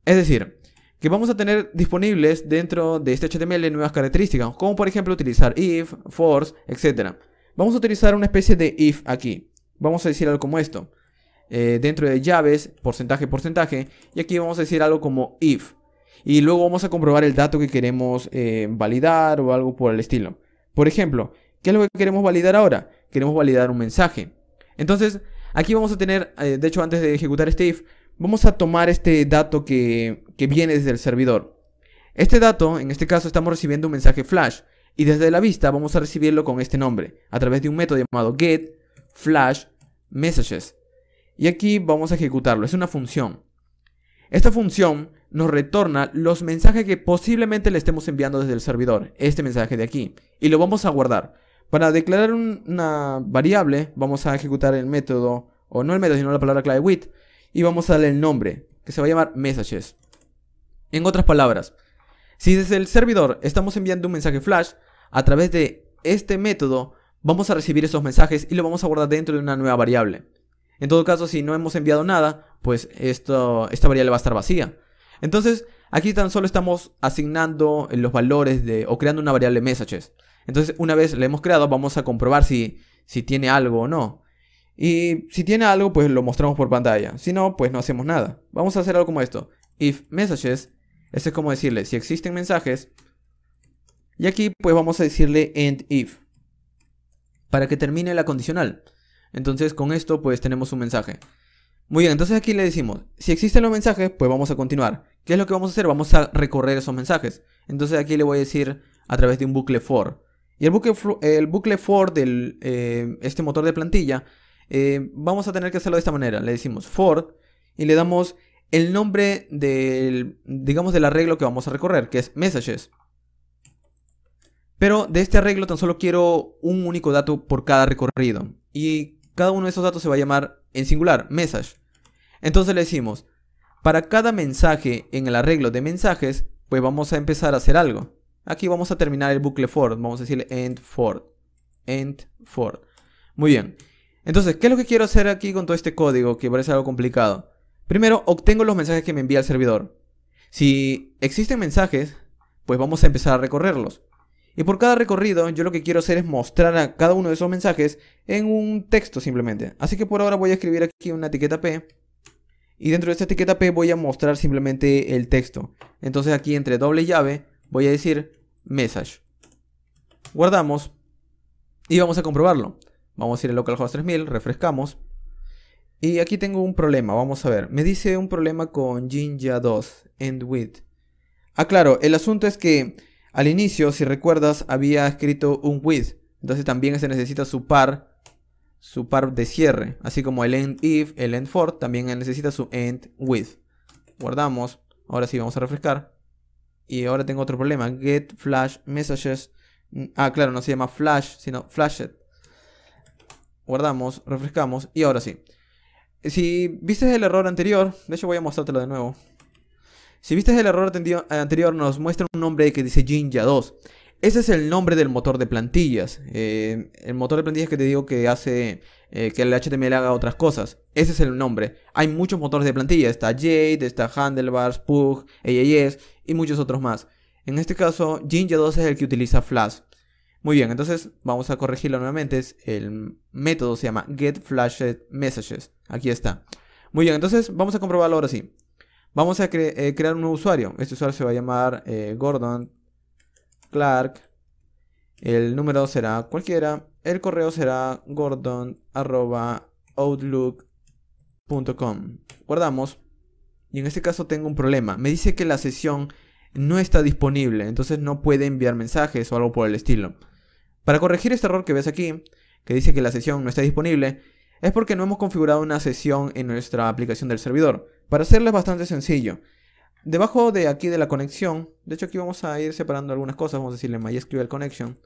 A: Es decir, que vamos a tener disponibles dentro de este HTML nuevas características, como por ejemplo utilizar if, force, etc. Vamos a utilizar una especie de if aquí. Vamos a decir algo como esto. Dentro de llaves, porcentaje, y aquí vamos a decir algo como if. Y luego vamos a comprobar el dato que queremos validar o algo por el estilo. Por ejemplo, ¿Qué es lo que queremos validar ahora? Queremos validar un mensaje. Entonces, aquí vamos a tener, de hecho, antes de ejecutar este if, vamos a tomar este dato que viene desde el servidor. Este dato, en este caso, estamos recibiendo un mensaje flash. Y desde la vista vamos a recibirlo con este nombre, a través de un método llamado getFlashMessages. Y aquí vamos a ejecutarlo, es una función. Esta función nos retorna los mensajes que posiblemente le estemos enviando desde el servidor, este mensaje de aquí, y lo vamos a guardar. Para declarar una variable, vamos a ejecutar el método, o no el método, sino la palabra clave with, y vamos a darle el nombre, que se va a llamar messages. En otras palabras, si desde el servidor estamos enviando un mensaje flash, a través de este método vamos a recibir esos mensajes y lo vamos a guardar dentro de una nueva variable. En todo caso, si no hemos enviado nada, pues esta variable va a estar vacía. Entonces, aquí tan solo estamos asignando los valores o creando una variable messages. Entonces, una vez la hemos creado, vamos a comprobar si tiene algo o no. Y si tiene algo, pues lo mostramos por pantalla. Si no, pues no hacemos nada. Vamos a hacer algo como esto. If messages, esto es como decirle si existen mensajes. Y aquí pues vamos a decirle end if, para que termine la condicional. Entonces con esto pues tenemos un mensaje. Muy bien, entonces aquí le decimos, si existen los mensajes, pues vamos a continuar. ¿Qué es lo que vamos a hacer? Vamos a recorrer esos mensajes. Entonces aquí le voy a decir a través de un bucle for. Y el bucle for del este motor de plantilla, vamos a tener que hacerlo de esta manera. Le decimos for y le damos el nombre del arreglo que vamos a recorrer, que es messages. Pero de este arreglo tan solo quiero un único dato por cada recorrido. Y cada uno de esos datos se va a llamar en singular, message. Entonces le decimos, para cada mensaje en el arreglo de mensajes, pues vamos a empezar a hacer algo. Aquí vamos a terminar el bucle for, vamos a decirle end for. Muy bien. Entonces, ¿qué es lo que quiero hacer aquí con todo este código que parece algo complicado? Primero, obtengo los mensajes que me envía el servidor. Si existen mensajes, pues vamos a empezar a recorrerlos. Y por cada recorrido yo lo que quiero hacer es mostrar a cada uno de esos mensajes en un texto simplemente. Así que por ahora voy a escribir aquí una etiqueta P. Y dentro de esta etiqueta P voy a mostrar simplemente el texto. Entonces aquí entre doble llave voy a decir message. Guardamos. Y vamos a comprobarlo. Vamos a ir a localhost 3000, refrescamos. Y aquí tengo un problema, vamos a ver. Me dice un problema con Jinja 2, end with. Ah, claro, el asunto es que al inicio, si recuerdas, había escrito un with. Entonces también se necesita su par de cierre. Así como el end if, el end for, también necesita su end with. Guardamos. Ahora sí, vamos a refrescar. Y ahora tengo otro problema. Get flash messages. Ah, claro, no se llama flash, sino flashed. Guardamos, refrescamos. Y ahora sí. Si viste el error anterior, de hecho voy a mostrártelo de nuevo. Si viste el error anterior, nos muestra un nombre que dice Jinja 2. Ese es el nombre del motor de plantillas. El motor de plantillas que te digo que hace que el HTML haga otras cosas. Ese es el nombre. Hay muchos motores de plantilla. Está Jade, está Handlebars, Pug, AAS y muchos otros más. En este caso, Jinja 2 es el que utiliza Flash. Muy bien, entonces vamos a corregirlo nuevamente. El método se llama getFlashedMessages. Aquí está. Muy bien, entonces vamos a comprobarlo ahora sí. Vamos a crear un nuevo usuario. Este usuario se va a llamar Gordon Clark. El número será cualquiera. El correo será gordon@outlook.com. Guardamos. Y en este caso tengo un problema. Me dice que la sesión no está disponible. Entonces no puede enviar mensajes o algo por el estilo. Para corregir este error que ves aquí, que dice que la sesión no está disponible, es porque no hemos configurado una sesión en nuestra aplicación del servidor. Para hacerlo es bastante sencillo. Debajo de aquí de la conexión, de hecho aquí vamos a ir separando algunas cosas, vamos a decirle MySQL Connection.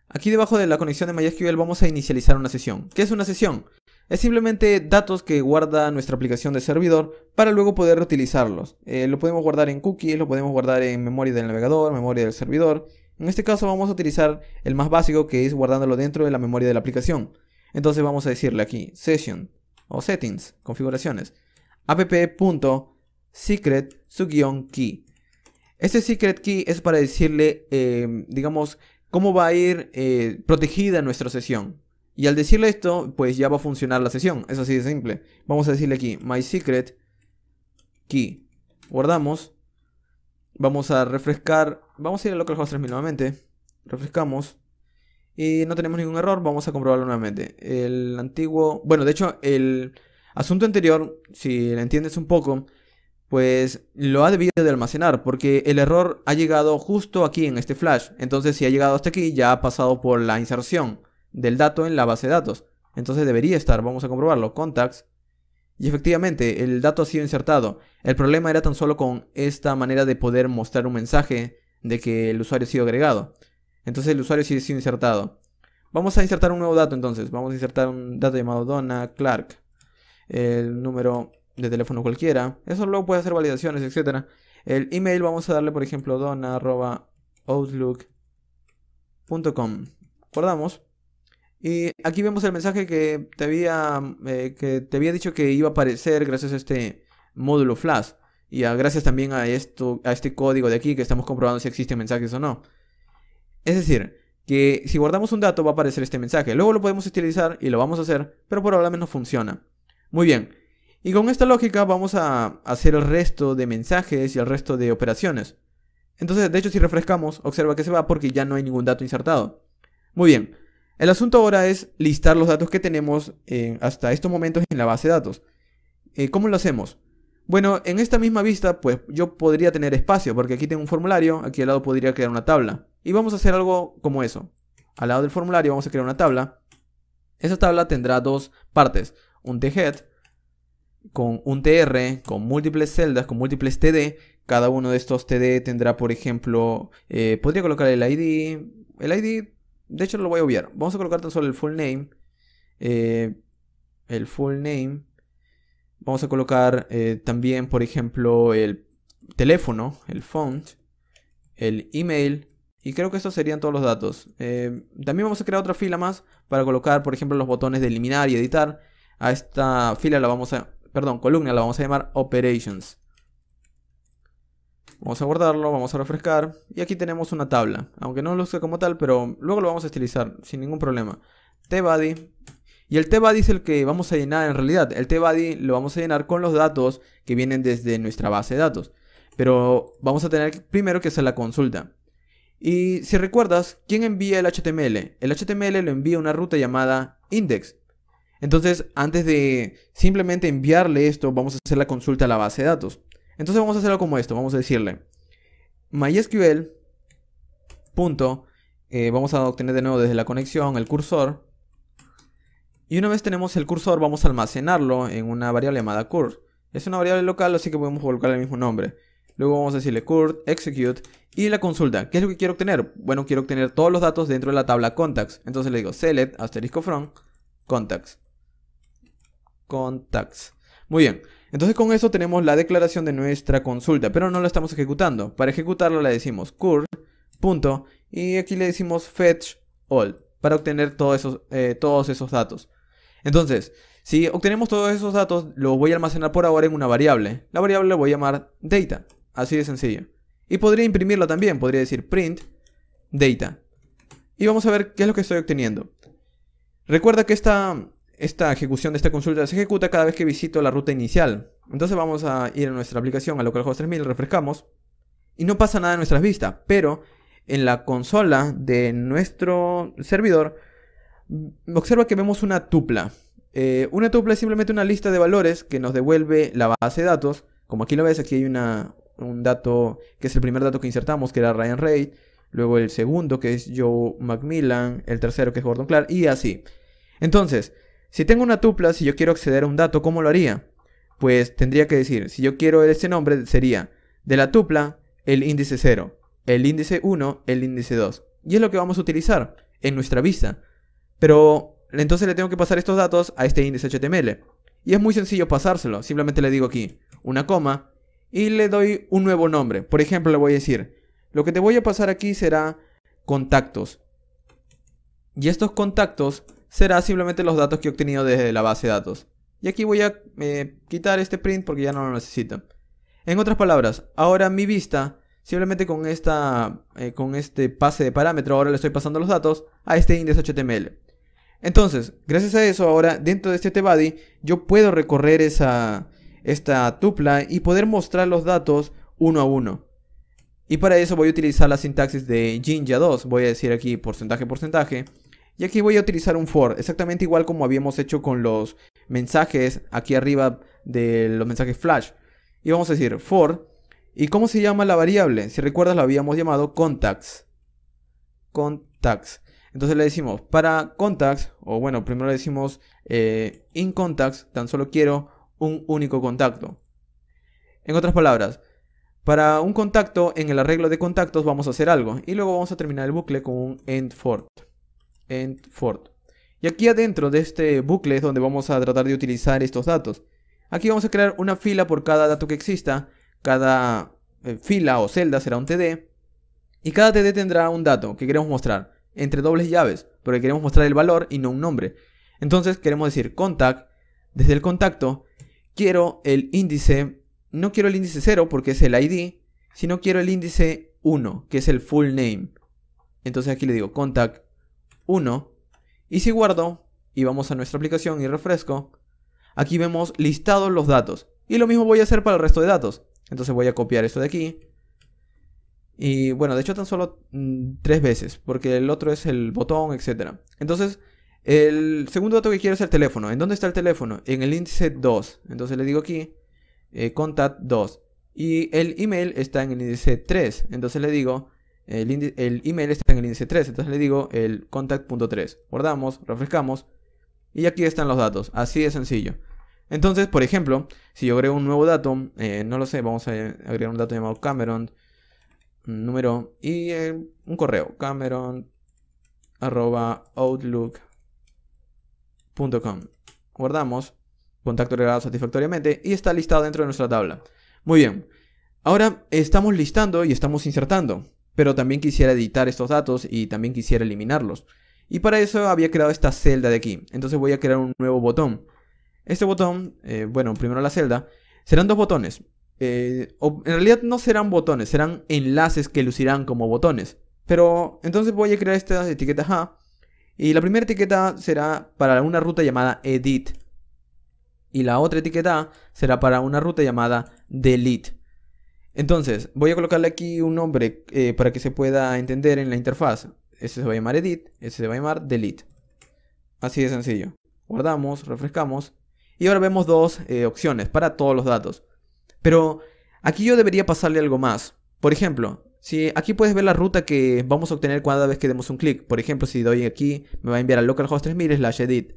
A: Aquí debajo de la conexión de MySQL vamos a inicializar una sesión. ¿Qué es una sesión? Es simplemente datos que guarda nuestra aplicación de servidor para luego poder reutilizarlos. Lo podemos guardar en cookies, lo podemos guardar en memoria del navegador, memoria del servidor. En este caso vamos a utilizar el más básico, que es guardándolo dentro de la memoria de la aplicación. Entonces vamos a decirle aquí session o settings, configuraciones, app.secret_key. Este secret key es para decirle, digamos, cómo va a ir protegida nuestra sesión. Y al decirle esto, pues ya va a funcionar la sesión. Es así de simple. Vamos a decirle aquí my secret key. Guardamos. Vamos a refrescar. Vamos a ir a localhost 3000 nuevamente. Refrescamos. Y no tenemos ningún error. Vamos a comprobarlo nuevamente. El antiguo... Bueno, de hecho, el asunto anterior, si lo entiendes un poco, pues lo ha debido de almacenar, porque el error ha llegado justo aquí en este flash. Entonces, si ha llegado hasta aquí, ya ha pasado por la inserción del dato en la base de datos. Entonces debería estar. Vamos a comprobarlo. Contacts. Y efectivamente, el dato ha sido insertado. El problema era tan solo con esta manera de poder mostrar un mensaje de que el usuario ha sido agregado. Entonces el usuario sí ha sido insertado. Vamos a insertar un nuevo dato entonces. Vamos a insertar un dato llamado Donna Clark. El número de teléfono cualquiera. Eso luego puede hacer validaciones, etc. El email vamos a darle, por ejemplo, donna@outlook.com. Guardamos. Y aquí vemos el mensaje que te había dicho que iba a aparecer gracias a este módulo Flash. Y gracias también a este código de aquí que estamos comprobando si existen mensajes o no. Es decir, que si guardamos un dato va a aparecer este mensaje. Luego lo podemos utilizar y lo vamos a hacer, pero por ahora no funciona. Muy bien. Y con esta lógica vamos a hacer el resto de mensajes y el resto de operaciones. Entonces, de hecho, si refrescamos, observa que se va porque ya no hay ningún dato insertado. Muy bien. El asunto ahora es listar los datos que tenemos hasta estos momentos en la base de datos. ¿Cómo lo hacemos? Bueno, en esta misma vista, pues yo podría tener espacio, porque aquí tengo un formulario, aquí al lado podría crear una tabla. Y vamos a hacer algo como eso. Al lado del formulario vamos a crear una tabla. Esa tabla tendrá dos partes. Un thead con un tr, con múltiples celdas, con múltiples td. Cada uno de estos td tendrá, por ejemplo, podría colocar el id. El id... De hecho lo voy a obviar. Vamos a colocar tan solo el full name. Vamos a colocar también, por ejemplo, el teléfono, el font, el email. Y creo que estos serían todos los datos. También vamos a crear otra fila más para colocar, por ejemplo, los botones de eliminar y editar. A esta fila columna la vamos a llamar Operations. Vamos a guardarlo, vamos a refrescar. Y aquí tenemos una tabla. Aunque no lo use como tal, pero luego lo vamos a estilizar sin ningún problema. tbuddy. Y el tbuddy es el que vamos a llenar en realidad. El tbuddy lo vamos a llenar con los datos que vienen desde nuestra base de datos. Pero vamos a tener primero que hacer la consulta. Y si recuerdas, ¿quién envía el HTML? El HTML lo envía una ruta llamada index. Entonces, antes de simplemente enviarle esto, vamos a hacer la consulta a la base de datos. Entonces vamos a hacerlo como esto, vamos a decirle MySQL. Vamos a obtener de nuevo desde la conexión el cursor. Y una vez tenemos el cursor, vamos a almacenarlo en una variable llamada cur. Es una variable local, así que podemos colocar el mismo nombre. Luego vamos a decirle cur execute y la consulta. ¿Qué es lo que quiero obtener? Bueno, quiero obtener todos los datos dentro de la tabla contacts. Entonces le digo select *from contacts. Muy bien. Entonces con eso tenemos la declaración de nuestra consulta, pero no la estamos ejecutando. Para ejecutarla le decimos cur. Y aquí le decimos fetch all para obtener todos esos datos. Entonces, si obtenemos todos esos datos, los voy a almacenar por ahora en una variable. La variable la voy a llamar data, así de sencillo. Y podría imprimirlo también, podría decir print data. Y vamos a ver qué es lo que estoy obteniendo. Recuerda que esta ejecución de esta consulta se ejecuta cada vez que visito la ruta inicial. Entonces vamos a ir a nuestra aplicación, a localhost 3000, refrescamos. Y no pasa nada en nuestras vistas, pero en la consola de nuestro servidor, observa que vemos una tupla. Una tupla es simplemente una lista de valores que nos devuelve la base de datos. Como aquí lo ves, aquí hay un dato que es el primer dato que insertamos, que era Ryan Ray. Luego el segundo, que es Joe Macmillan. El tercero, que es Gordon Clark. Y así. Entonces, si tengo una tupla, si yo quiero acceder a un dato, ¿cómo lo haría? Pues tendría que decir, si yo quiero ese nombre, sería de la tupla el índice 0, el índice 1, el índice 2. Y es lo que vamos a utilizar en nuestra vista. Pero entonces le tengo que pasar estos datos a este índice HTML. Y es muy sencillo pasárselo. Simplemente le digo aquí una coma y le doy un nuevo nombre. Por ejemplo, le voy a decir, lo que te voy a pasar aquí será contactos. Y estos contactos será simplemente los datos que he obtenido desde la base de datos. Y aquí voy a quitar este print porque ya no lo necesito. En otras palabras, ahora mi vista, simplemente con este pase de parámetro, ahora le estoy pasando los datos a este index HTML. Entonces, gracias a eso, ahora dentro de este tbuddy, yo puedo recorrer esta tupla y poder mostrar los datos uno a uno. Y para eso voy a utilizar la sintaxis de Jinja 2. Voy a decir aquí porcentaje, porcentaje. Y aquí voy a utilizar un for, exactamente igual como habíamos hecho con los mensajes aquí arriba de los mensajes flash. Y vamos a decir for. ¿Y cómo se llama la variable? Si recuerdas, la habíamos llamado contacts. Contacts. Entonces le decimos para contacts, o bueno, primero le decimos in contacts, tan solo quiero un único contacto. En otras palabras, para un contacto, en el arreglo de contactos vamos a hacer algo. Y luego vamos a terminar el bucle con un end for. End for. Y aquí adentro de este bucle es donde vamos a tratar de utilizar estos datos. Aquí vamos a crear una fila por cada dato que exista. Cada fila o celda será un TD. Y cada TD tendrá un dato que queremos mostrar entre dobles llaves, porque queremos mostrar el valor y no un nombre. Entonces queremos decir contact. Desde el contacto quiero el índice. No quiero el índice 0 porque es el ID, sino quiero el índice 1, que es el full name. Entonces aquí le digo contact 1. Y si guardo y vamos a nuestra aplicación y refresco, aquí vemos listados los datos. Y lo mismo voy a hacer para el resto de datos. Entonces voy a copiar esto de aquí. Y bueno, de hecho tan solo 3 veces, porque el otro es el botón, etc. Entonces, el segundo dato que quiero es el teléfono. ¿En dónde está el teléfono? En el índice 2. Entonces le digo aquí contact 2. Y el email está en el índice 3. Entonces le digo el email está en el índice 3. Entonces le digo el contact.3. Guardamos, refrescamos. Y aquí están los datos. Así de sencillo. Entonces, por ejemplo, si yo agrego un nuevo dato, no lo sé, vamos a agregar un dato llamado Cameron, un número y un correo, cameron@outlook.com. Guardamos, contacto agregado satisfactoriamente y está listado dentro de nuestra tabla. Muy bien, ahora estamos listando y estamos insertando, pero también quisiera editar estos datos y también quisiera eliminarlos. Y para eso había creado esta celda de aquí. Entonces voy a crear un nuevo botón. Este botón, bueno, primero la celda, serán dos botones. O en realidad no serán botones, serán enlaces que lucirán como botones. Pero entonces voy a crear estas etiquetas A. Y la primera etiqueta será para una ruta llamada edit. Y la otra etiqueta A será para una ruta llamada delete. Entonces voy a colocarle aquí un nombre para que se pueda entender en la interfaz. Este se va a llamar edit, este se va a llamar delete. Así de sencillo. Guardamos, refrescamos. Y ahora vemos dos opciones para todos los datos. Pero aquí yo debería pasarle algo más. Por ejemplo, si aquí puedes ver la ruta que vamos a obtener cada vez que demos un clic. Por ejemplo, si doy aquí, me va a enviar a localhost 3000/edit.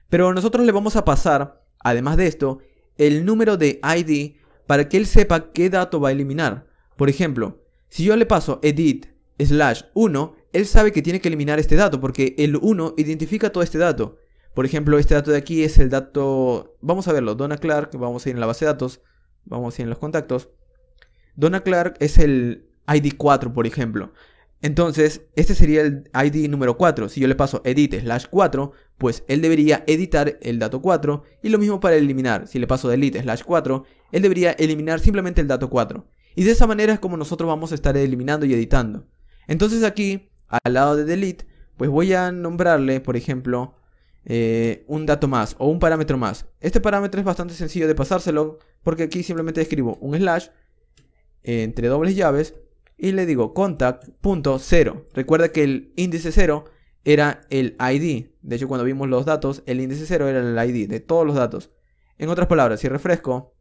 A: Pero nosotros le vamos a pasar, además de esto, el número de ID para que él sepa qué dato va a eliminar. Por ejemplo, si yo le paso edit/1, él sabe que tiene que eliminar este dato porque el 1 identifica todo este dato. Por ejemplo, este dato de aquí es el dato... Vamos a verlo, Donna Clark, vamos a ir en la base de datos. Vamos a ir en los contactos. Donna Clark es el ID 4, por ejemplo. Entonces, este sería el ID número 4. Si yo le paso edit/4, pues él debería editar el dato 4. Y lo mismo para eliminar. Si le paso delete/4, él debería eliminar simplemente el dato 4. Y de esa manera es como nosotros vamos a estar eliminando y editando. Entonces aquí, al lado de delete, pues voy a nombrarle, por ejemplo... un dato más o un parámetro más. Este parámetro es bastante sencillo de pasárselo porque aquí simplemente escribo un slash entre dobles llaves y le digo contact.0. Recuerda que el índice 0 era el ID. De hecho, cuando vimos los datos, el índice 0 era el ID de todos los datos. En otras palabras, si refresco,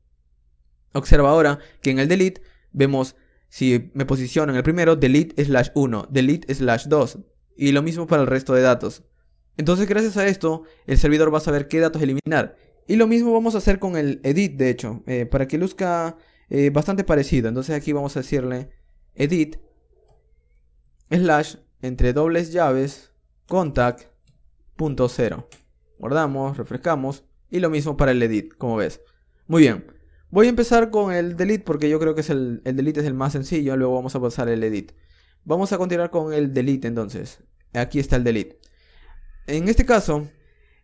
A: observa ahora que en el delete vemos, si me posiciono en el primero, delete/1, delete/2 y lo mismo para el resto de datos. Entonces, gracias a esto, el servidor va a saber qué datos eliminar. Y lo mismo vamos a hacer con el edit, de hecho, para que luzca bastante parecido. Entonces aquí vamos a decirle edit / entre dobles llaves contact.0. Guardamos, refrescamos y lo mismo para el edit, como ves. Muy bien, voy a empezar con el delete porque yo creo que es el delete es el más sencillo. Luego vamos a pasar el edit. Vamos a continuar con el delete entonces. Aquí está el delete. En este caso,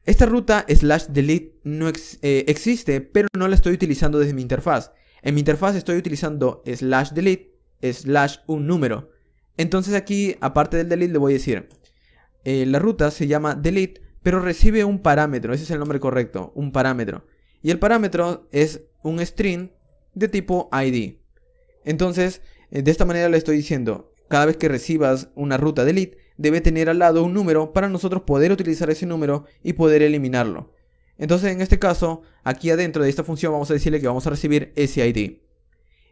A: esta ruta /delete no existe, pero no la estoy utilizando desde mi interfaz. En mi interfaz estoy utilizando /delete /un número. Entonces aquí, aparte del delete, le voy a decir la ruta se llama delete, pero recibe un parámetro. Ese es el nombre correcto, un parámetro. Y el parámetro es un string de tipo ID. Entonces, De esta manera le estoy diciendo, cada vez que recibas una ruta delete, debe tener al lado un número para nosotros poder utilizar ese número y poder eliminarlo. Entonces en este caso, aquí adentro de esta función vamos a decirle que vamos a recibir ese ID.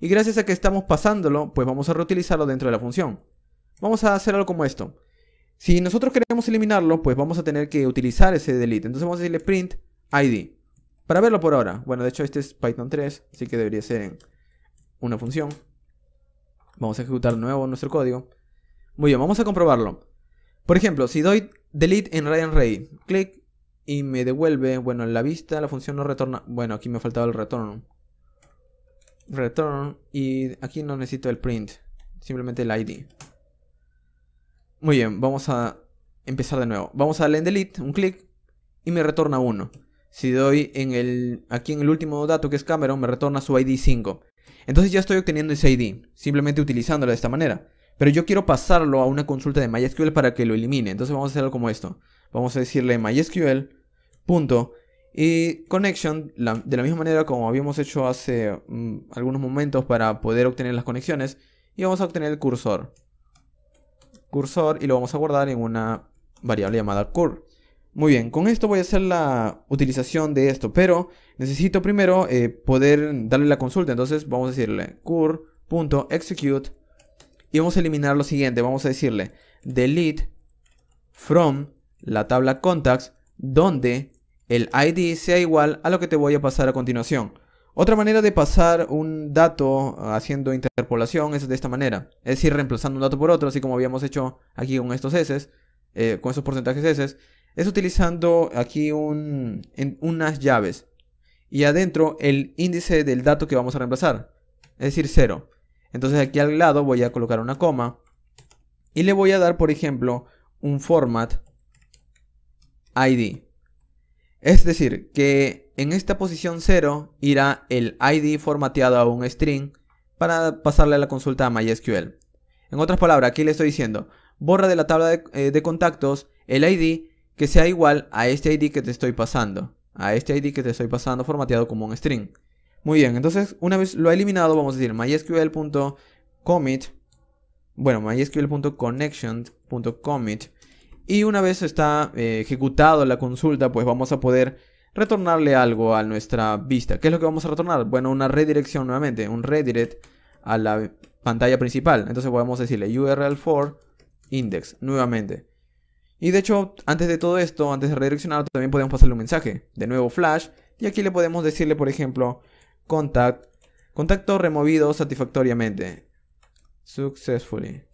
A: Y gracias a que estamos pasándolo, pues vamos a reutilizarlo dentro de la función. Vamos a hacer algo como esto. Si nosotros queremos eliminarlo, pues vamos a tener que utilizar ese delete. Entonces vamos a decirle print ID. Para verlo por ahora. Bueno, de hecho este es Python 3, así que debería ser en una función. Vamos a ejecutar de nuevo nuestro código. Muy bien, vamos a comprobarlo. Por ejemplo, si doy delete en array, clic y me devuelve, bueno, en la vista la función no retorna. Bueno, aquí me faltaba el return. Y aquí no necesito el print, simplemente el ID. Muy bien, vamos a empezar de nuevo. Vamos a darle en delete, un clic y me retorna 1. Si doy aquí en el último dato que es Cameron, me retorna su ID 5. Entonces ya estoy obteniendo ese ID, simplemente utilizándolo de esta manera. Pero yo quiero pasarlo a una consulta de MySQL para que lo elimine. Entonces vamos a hacer algo como esto. Vamos a decirle MySQL. Y connection, de la misma manera como habíamos hecho hace algunos momentos para poder obtener las conexiones. Y vamos a obtener el cursor. Y lo vamos a guardar en una variable llamada cur. Muy bien, con esto voy a hacer la utilización de esto, pero necesito primero poder darle la consulta. Entonces vamos a decirle cur.execute y vamos a eliminar lo siguiente. Vamos a decirle delete from la tabla contacts donde el ID sea igual a lo que te voy a pasar a continuación. Otra manera de pasar un dato haciendo interpolación es de esta manera. Es decir, reemplazando un dato por otro, así como habíamos hecho aquí con estos S, con esos porcentajes S. Es utilizando aquí unas llaves. Y adentro el índice del dato que vamos a reemplazar. Es decir, 0. Entonces aquí al lado voy a colocar una coma. Y le voy a dar, por ejemplo, un format ID. Es decir, que en esta posición 0 irá el ID formateado a un string para pasarle a la consulta a MySQL. En otras palabras, aquí le estoy diciendo, borra de la tabla de contactos el ID que sea igual a este ID que te estoy pasando. A este ID que te estoy pasando formateado como un string. Muy bien, entonces una vez lo ha eliminado, vamos a decir mysql.commit. Bueno, mysql.connection.commit. Y una vez está ejecutado la consulta, pues vamos a poder retornarle algo a nuestra vista. ¿Qué es lo que vamos a retornar? Bueno, una redirección nuevamente, un redirect a la pantalla principal. Entonces podemos decirle URL for index nuevamente. Y de hecho, antes de todo esto, antes de redireccionar, también podemos pasarle un mensaje. De nuevo flash. Y aquí le podemos decirle, por ejemplo, contacto removido satisfactoriamente. Successfully.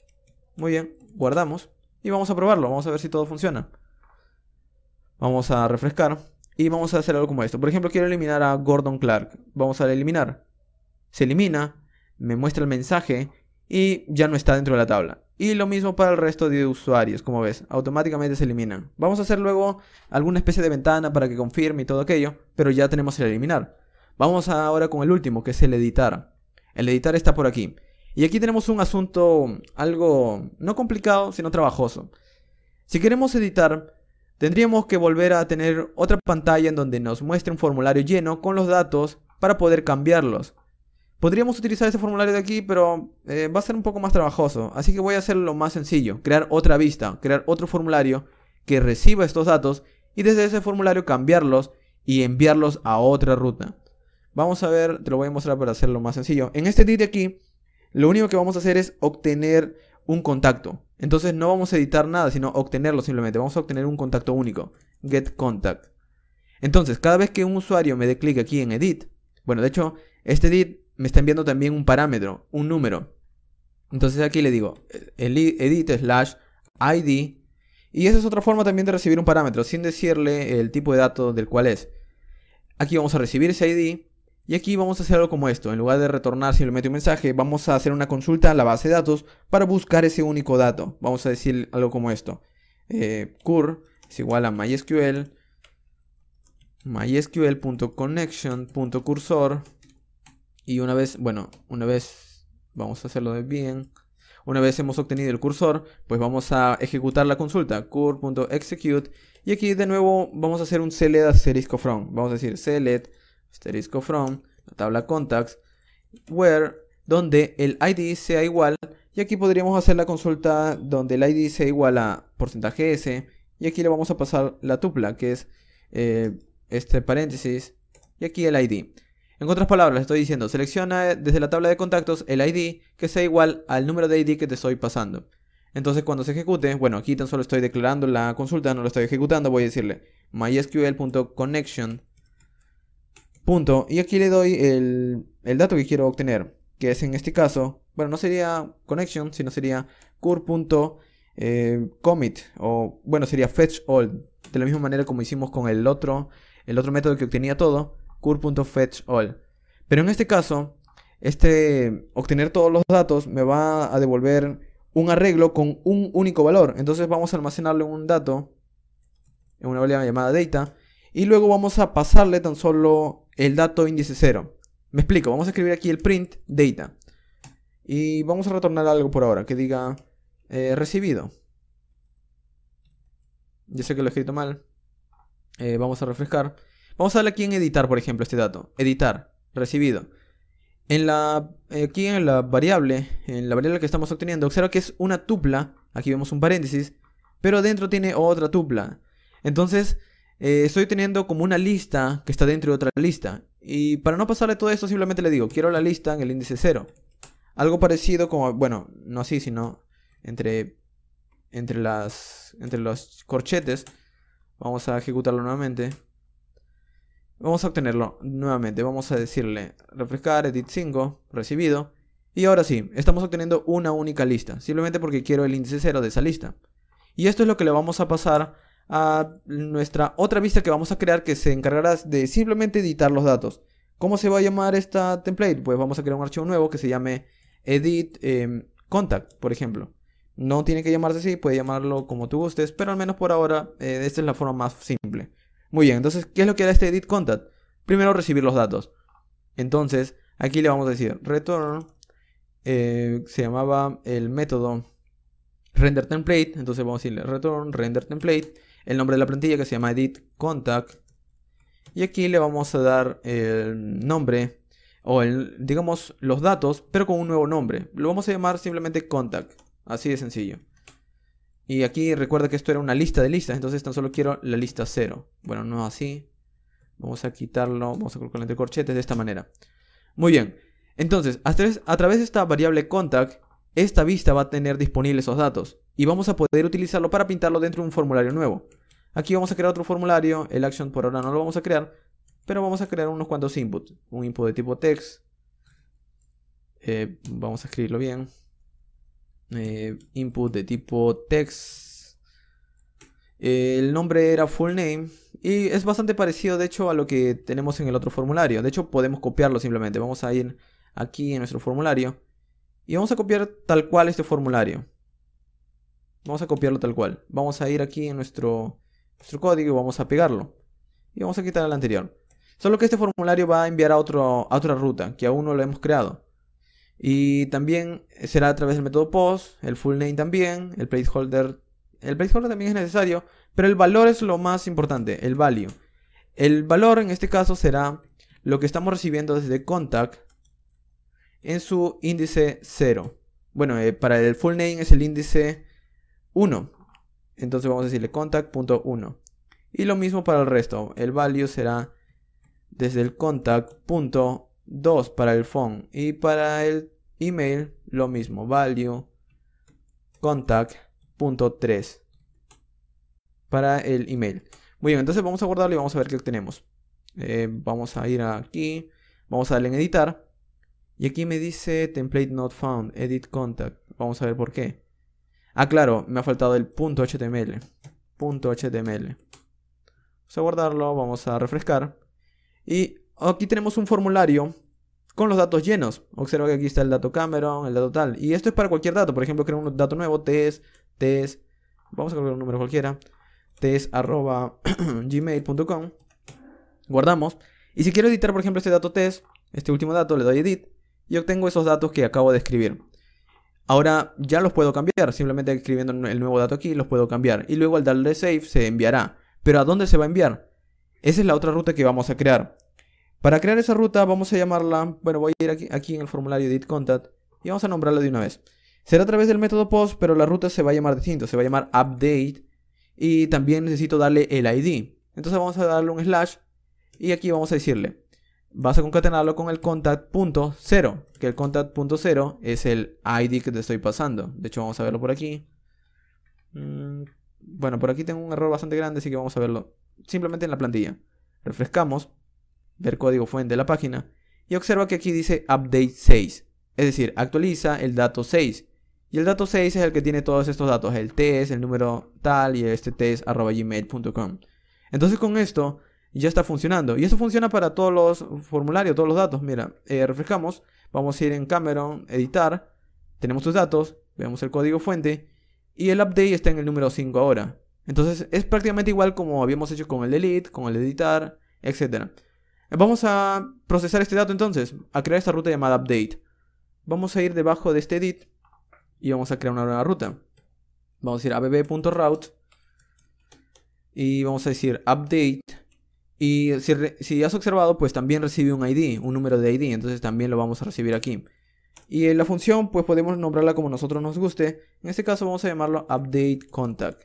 A: Muy bien, guardamos. Y vamos a probarlo, vamos a ver si todo funciona. Vamos a refrescar. Y vamos a hacer algo como esto. Por ejemplo, quiero eliminar a Gordon Clark. Vamos a eliminar. Se elimina. Me muestra el mensaje. Y ya no está dentro de la tabla. Y lo mismo para el resto de usuarios, como ves. Automáticamente se eliminan. Vamos a hacer luego alguna especie de ventana para que confirme y todo aquello. Pero ya tenemos el eliminar. Vamos ahora con el último, que es el editar. El editar está por aquí. Y aquí tenemos un asunto algo no complicado, sino trabajoso. Si queremos editar, tendríamos que volver a tener otra pantalla en donde nos muestre un formulario lleno con los datos para poder cambiarlos. Podríamos utilizar ese formulario de aquí, pero va a ser un poco más trabajoso. Así que voy a hacerlo lo más sencillo. Crear otra vista, crear otro formulario que reciba estos datos y desde ese formulario cambiarlos y enviarlos a otra ruta. Vamos a ver, te lo voy a mostrar para hacerlo más sencillo. En este edit de aquí, lo único que vamos a hacer es obtener un contacto. Entonces no vamos a editar nada, sino obtenerlo simplemente. Vamos a obtener un contacto único. Get contact. Entonces, cada vez que un usuario me dé clic aquí en edit, bueno, de hecho, este edit me está enviando también un parámetro, un número. Entonces aquí le digo, edit / ID. Y esa es otra forma también de recibir un parámetro, sin decirle el tipo de dato del cual es. Aquí vamos a recibir ese ID. Y aquí vamos a hacer algo como esto. En lugar de retornar simplemente un mensaje, vamos a hacer una consulta a la base de datos para buscar ese único dato. Vamos a decir algo como esto. Cur es igual a mysql.connection.cursor. Y una vez vamos a hacerlo de bien. Una vez hemos obtenido el cursor, pues vamos a ejecutar la consulta. Cur.execute. Y aquí de nuevo vamos a hacer un select asterisco from. Vamos a decir select asterisco from, la tabla contacts, where donde el ID sea igual, y aquí podríamos hacer la consulta donde el ID sea igual a %s, y aquí le vamos a pasar la tupla, que es este paréntesis, y aquí el ID. En otras palabras, estoy diciendo, selecciona desde la tabla de contactos el ID que sea igual al número de ID que te estoy pasando. Entonces cuando se ejecute, bueno, aquí tan solo estoy declarando la consulta, no lo estoy ejecutando, voy a decirle mysql.connection. Y aquí le doy el dato que quiero obtener, que es en este caso, bueno, no sería connection, sino sería cur.commit, o bueno, sería fetch all, de la misma manera como hicimos con el otro método que obtenía todo, cur.fetchAll. Pero en este caso, obtener todos los datos me va a devolver un arreglo con un único valor. Entonces vamos a almacenarlo en un dato, en una variable llamada data, y luego vamos a pasarle tan solo el dato índice 0. Me explico, vamos a escribir aquí el print data. Y vamos a retornar algo por ahora, que diga recibido. Yo sé que lo he escrito mal. Vamos a refrescar. Vamos a darle aquí en editar, por ejemplo, este dato. Editar, recibido. Aquí en la variable que estamos obteniendo, observa que es una tupla. Aquí vemos un paréntesis, pero dentro tiene otra tupla. Entonces, estoy teniendo como una lista que está dentro de otra lista. Y para no pasarle todo esto, simplemente le digo, quiero la lista en el índice 0. Algo parecido como, bueno, no así, sino entre los corchetes. Vamos a ejecutarlo nuevamente. Vamos a obtenerlo nuevamente. Vamos a decirle refrescar, edit 5, recibido. Y ahora sí, estamos obteniendo una única lista. Simplemente porque quiero el índice 0 de esa lista. Y esto es lo que le vamos a pasar a nuestra otra vista que vamos a crear, que se encargará de simplemente editar los datos. ¿Cómo se va a llamar esta template? Pues vamos a crear un archivo nuevo que se llame edit contact, por ejemplo. No tiene que llamarse así, puede llamarlo como tú gustes, pero al menos por ahora esta es la forma más simple. Muy bien, entonces, ¿qué es lo que hará este edit contact? Primero recibir los datos. Entonces, aquí le vamos a decir return, se llamaba el método render template, entonces vamos a decirle return render template, el nombre de la plantilla que se llama edit contact, y aquí le vamos a dar el nombre, o digamos los datos, pero con un nuevo nombre. Lo vamos a llamar simplemente contact, así de sencillo. Y aquí recuerda que esto era una lista de listas, entonces tan solo quiero la lista 0. Bueno, no así. Vamos a quitarlo, vamos a colocarlo entre corchetes de esta manera. Muy bien. Entonces, a través de esta variable contact, esta vista va a tener disponibles esos datos. Y vamos a poder utilizarlo para pintarlo dentro de un formulario nuevo. Aquí vamos a crear otro formulario. El action por ahora no lo vamos a crear, pero vamos a crear unos cuantos inputs. Un input de tipo text. Vamos a escribirlo bien. Input de tipo text. El nombre era full name y es bastante parecido de hecho a lo que tenemos en el otro formulario. De hecho podemos copiarlo simplemente. Vamos a ir aquí en nuestro formulario y vamos a copiar tal cual este formulario. Vamos a copiarlo tal cual. Vamos a ir aquí en nuestro código y vamos a pegarlo. Y vamos a quitar el anterior. Solo que este formulario va a enviar a otra ruta que aún no lo hemos creado. Y también será a través del método post, el full name también, el placeholder. El placeholder también es necesario, pero el valor es lo más importante, el value. El valor en este caso será lo que estamos recibiendo desde contact en su índice 0. Bueno, para el full name es el índice 1. Entonces vamos a decirle contact.1. Y lo mismo para el resto, el value será desde el contact.2 para el phone, y para el email lo mismo, value contact.3 para el email. Muy bien, entonces vamos a guardarlo y vamos a ver qué tenemos. Vamos a ir aquí, vamos a darle en editar y aquí me dice template not found, edit contact. Vamos a ver por qué. Ah, claro, me ha faltado el .html. Vamos a guardarlo, vamos a refrescar y aquí tenemos un formulario con los datos llenos. Observa que aquí está el dato Cameron, el dato tal. Y esto es para cualquier dato. Por ejemplo, creo un dato nuevo, test. Vamos a colocar un número cualquiera. test@gmail.com. Guardamos. Y si quiero editar, por ejemplo, este dato test, este último dato, le doy edit. Y obtengo esos datos que acabo de escribir. Ahora ya los puedo cambiar. Simplemente escribiendo el nuevo dato aquí, los puedo cambiar. Y luego al darle save se enviará. Pero ¿a dónde se va a enviar? Esa es la otra ruta que vamos a crear. Para crear esa ruta vamos a llamarla, bueno, voy a ir aquí en el formulario edit contact y vamos a nombrarla de una vez. Será a través del método post, pero la ruta se va a llamar distinto, se va a llamar update y también necesito darle el ID. Entonces vamos a darle un slash y aquí vamos a decirle, vas a concatenarlo con el contact.0, que el contact.0 es el ID que te estoy pasando. De hecho vamos a verlo por aquí. Bueno, por aquí tengo un error bastante grande, así que vamos a verlo simplemente en la plantilla. Refrescamos, ver código fuente de la página y observa que aquí dice update 6, es decir, actualiza el dato 6. Y el dato 6 es el que tiene todos estos datos, el test, el número tal y este test@gmail.com. Entonces con esto ya está funcionando. Y eso funciona para todos los formularios, todos los datos. Mira, refrescamos, vamos a ir en Cameron, editar, tenemos tus datos, vemos el código fuente y el update está en el número 5 ahora. Entonces es prácticamente igual como habíamos hecho con el delete, con el editar, etc. Vamos a procesar este dato entonces, a crear esta ruta llamada update. Vamos a ir debajo de este edit y vamos a crear una nueva ruta. Vamos a ir a abb.route y vamos a decir update. Y si has observado, pues también recibe un ID, un número de ID, entonces también lo vamos a recibir aquí. Y en la función, pues podemos nombrarla como nosotros nos guste. En este caso vamos a llamarlo update contact.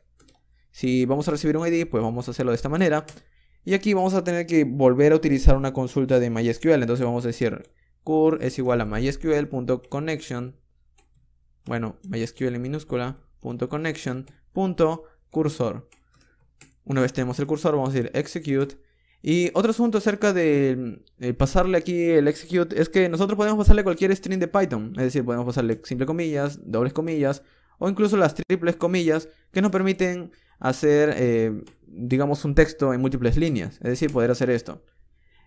A: Si vamos a recibir un ID, pues vamos a hacerlo de esta manera. Y aquí vamos a tener que volver a utilizar una consulta de MySQL. Entonces vamos a decir cur es igual a mysql.connection. Bueno, MySQL en minúscula, .connection.cursor. Una vez tenemos el cursor, vamos a decir execute. Y otro asunto acerca de pasarle aquí el execute es que nosotros podemos pasarle cualquier string de Python. Es decir, podemos pasarle simple comillas, dobles comillas o incluso las triples comillas que nos permiten hacer, digamos, un texto en múltiples líneas. Es decir, poder hacer esto.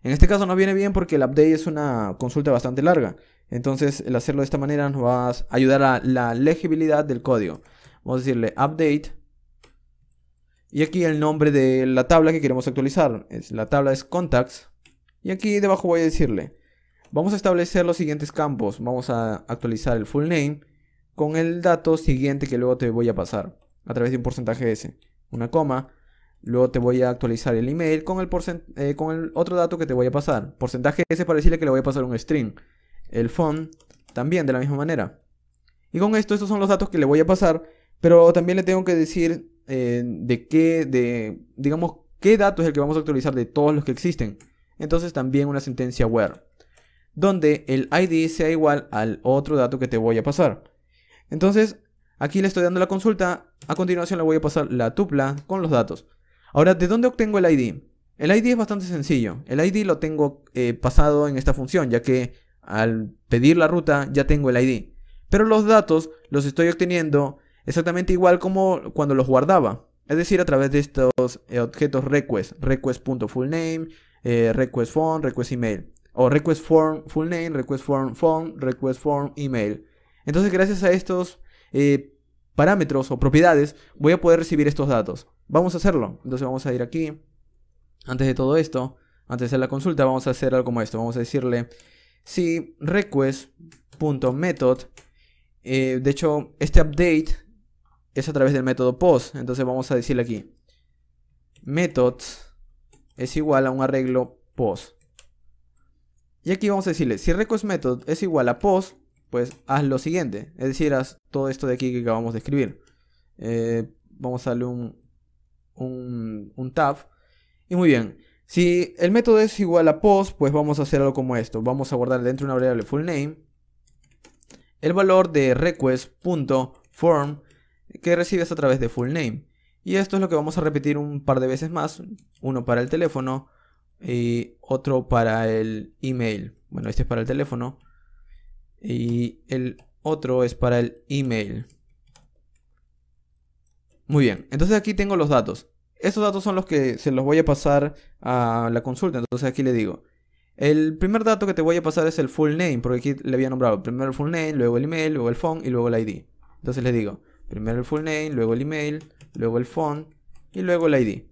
A: En este caso no viene bien porque el update es una consulta bastante larga. Entonces el hacerlo de esta manera nos va a ayudar a la legibilidad del código. Vamos a decirle update. Y aquí el nombre de la tabla que queremos actualizar. La tabla es contacts. Y aquí debajo voy a decirle, vamos a establecer los siguientes campos. Vamos a actualizar el full name con el dato siguiente que luego te voy a pasar a través de un porcentaje S. Una coma. Luego te voy a actualizar el email con el otro dato que te voy a pasar. Porcentaje S para decirle que le voy a pasar un string. El font también de la misma manera. Y con esto, estos son los datos que le voy a pasar. Pero también le tengo que decir digamos, qué dato es el que vamos a actualizar de todos los que existen. Entonces también una sentencia where, donde el ID sea igual al otro dato que te voy a pasar. Entonces aquí le estoy dando la consulta. A continuación le voy a pasar la tupla con los datos. Ahora, ¿de dónde obtengo el ID? El ID es bastante sencillo. El ID lo tengo pasado en esta función, ya que al pedir la ruta ya tengo el ID. Pero los datos los estoy obteniendo exactamente igual como cuando los guardaba. Es decir, a través de estos objetos request. Request.fullname, request phone, request email. O request form fullname, request form phone, request form email. Entonces, gracias a estos parámetros o propiedades, voy a poder recibir estos datos. Vamos a hacerlo. Entonces vamos a ir aquí. Antes de todo esto, antes de hacer la consulta, vamos a hacer algo como esto. Vamos a decirle si request.method. De hecho, este update es a través del método post. Entonces vamos a decirle aquí methods es igual a un arreglo post. Y aquí vamos a decirle si request method es igual a post, pues haz lo siguiente. Es decir, haz todo esto de aquí que acabamos de escribir. Vamos a darle un tab. Y muy bien. Si el método es igual a post, pues vamos a hacer algo como esto. Vamos a guardar dentro de una variable full name el valor de request.form que recibes a través de full name. Y esto es lo que vamos a repetir un par de veces más. Uno para el teléfono y otro para el email. Bueno, este es para el teléfono y el otro es para el email. Muy bien, entonces aquí tengo los datos. Estos datos son los que se los voy a pasar a la consulta. Entonces aquí le digo, el primer dato que te voy a pasar es el full name, porque aquí le había nombrado primero el full name, luego el email, luego el phone y luego el ID. Entonces le digo, primero el full name, luego el email, luego el phone y luego el ID.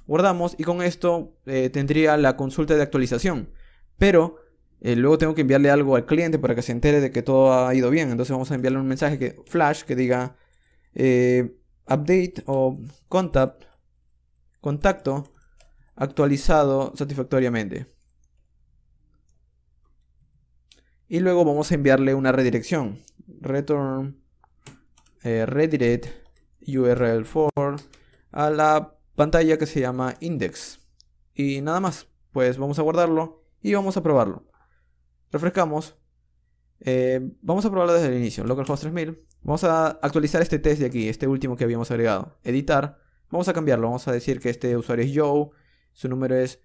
A: Guardamos y con esto tendría la consulta de actualización. Pero luego tengo que enviarle algo al cliente para que se entere de que todo ha ido bien. Entonces vamos a enviarle un mensaje flash que diga update o contacto actualizado satisfactoriamente. Y luego vamos a enviarle una redirección. Return redirect URL for a la pantalla que se llama index. Y nada más. Pues vamos a guardarlo y vamos a probarlo. Refrescamos. Vamos a probarlo desde el inicio. Localhost 3000. Vamos a actualizar este test de aquí, este último que habíamos agregado. Editar. Vamos a cambiarlo. Vamos a decir que este usuario es Joe. Su número es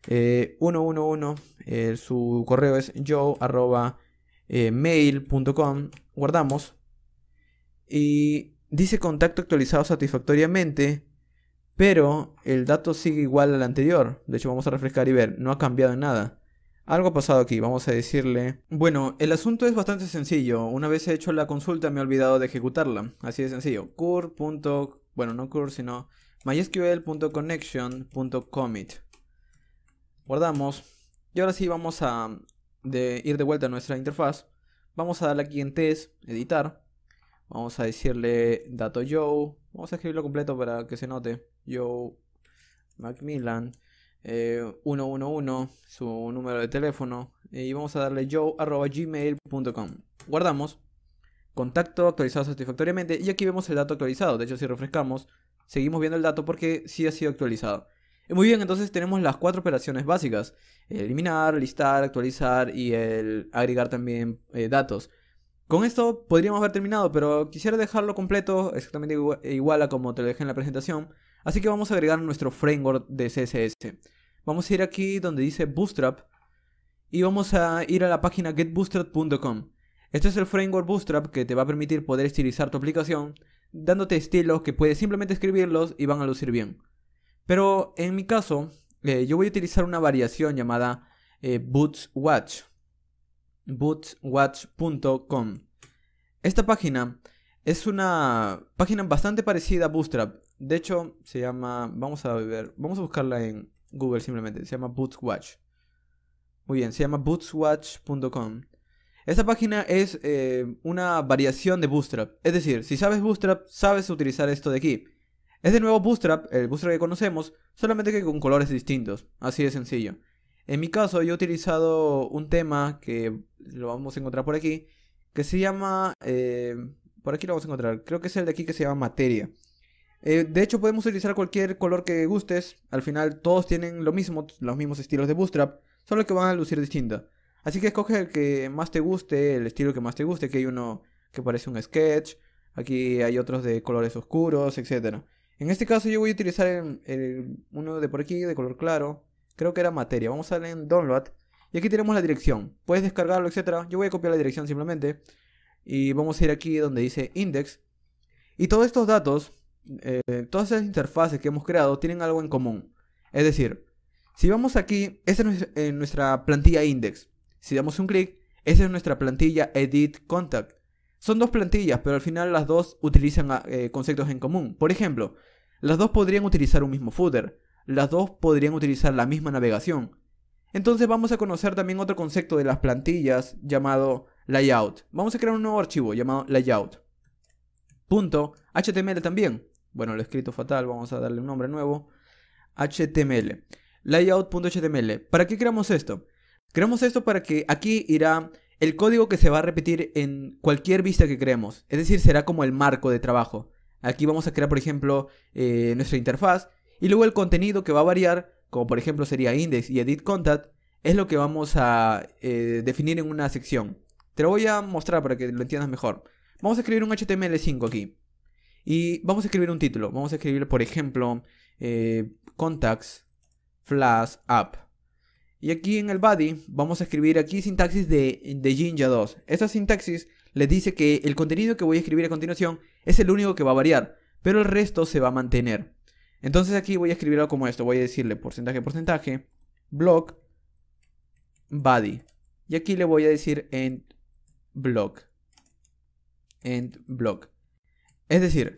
A: 111. Su correo es joe@mail.com. Guardamos. Y dice contacto actualizado satisfactoriamente. Pero el dato sigue igual al anterior. De hecho, vamos a refrescar y ver. No ha cambiado en nada. Algo ha pasado aquí. Vamos a decirle... Bueno, el asunto es bastante sencillo. Una vez he hecho la consulta me he olvidado de ejecutarla. Así de sencillo. Cur. Bueno, no cur, sino mysql.connection.commit. Guardamos. Y ahora sí vamos a ir de vuelta a nuestra interfaz. Vamos a darle aquí en test, editar. Vamos a decirle dato Joe. Vamos a escribirlo completo para que se note. Joe Macmillan 111, su número de teléfono. Y vamos a darle joe@gmail.com. Guardamos. Contacto actualizado satisfactoriamente. Y aquí vemos el dato actualizado. De hecho, si refrescamos, seguimos viendo el dato porque sí ha sido actualizado. Muy bien, entonces tenemos las 4 operaciones básicas. Eliminar, listar, actualizar y el agregar también datos. Con esto podríamos haber terminado, pero quisiera dejarlo completo, exactamente igual a como te lo dejé en la presentación. Así que vamos a agregar nuestro framework de CSS. Vamos a ir aquí donde dice Bootstrap y vamos a ir a la página getbootstrap.com. Este es el framework Bootstrap que te va a permitir poder estilizar tu aplicación, dándote estilos que puedes simplemente escribirlos y van a lucir bien. Pero en mi caso, yo voy a utilizar una variación llamada Bootswatch. Bootswatch.com. Esta página es una página bastante parecida a Bootstrap. De hecho, se llama... Vamos a buscarla en Google simplemente. Se llama Bootswatch. Muy bien, se llama bootswatch.com. Esta página es una variación de Bootstrap. Es decir, si sabes Bootstrap, sabes utilizar esto de aquí. Es de nuevo Bootstrap, el Bootstrap que conocemos, solamente que con colores distintos. Así de sencillo. En mi caso, yo he utilizado un tema que lo vamos a encontrar por aquí, que se llama... por aquí lo vamos a encontrar. Creo que es el de aquí que se llama Materia. De hecho, podemos utilizar cualquier color que gustes. Al final, todos tienen lo mismo, los mismos estilos de Bootstrap, solo que van a lucir distintos. Así que escoge el que más te guste, el estilo que más te guste, que hay uno que parece un sketch, aquí hay otros de colores oscuros, etc. En este caso yo voy a utilizar uno de por aquí, de color claro. Creo que era Materia. Vamos a darle en Download. Y aquí tenemos la dirección. Puedes descargarlo, etc. Yo voy a copiar la dirección simplemente. Y vamos a ir aquí donde dice Index. Y todos estos datos, todas esas interfaces que hemos creado, tienen algo en común. Es decir, si vamos aquí, esta es nuestra plantilla Index. Si damos un clic, esa es nuestra plantilla Edit Contact. Son dos plantillas, pero al final las dos utilizan conceptos en común. Por ejemplo, las dos podrían utilizar un mismo footer. Las dos podrían utilizar la misma navegación. Entonces vamos a conocer también otro concepto de las plantillas llamado layout. Vamos a crear un nuevo archivo llamado layout.html también. Bueno, lo he escrito fatal, vamos a darle un nombre nuevo. HTML. Layout.html. ¿Para qué creamos esto? Creamos esto para que aquí irá el código que se va a repetir en cualquier vista que creemos. Es decir, será como el marco de trabajo. Aquí vamos a crear, por ejemplo, nuestra interfaz. Y luego el contenido que va a variar, como por ejemplo sería index y edit contact, es lo que vamos a definir en una sección. Te lo voy a mostrar para que lo entiendas mejor. Vamos a escribir un HTML5 aquí. Y vamos a escribir un título. Vamos a escribir, por ejemplo, contacts flash app. Y aquí en el body vamos a escribir aquí sintaxis de Jinja 2. Esta sintaxis les dice que el contenido que voy a escribir a continuación es el único que va a variar, pero el resto se va a mantener. Entonces aquí voy a escribir algo como esto. Voy a decirle porcentaje, block, body. Y aquí le voy a decir end block. Es decir,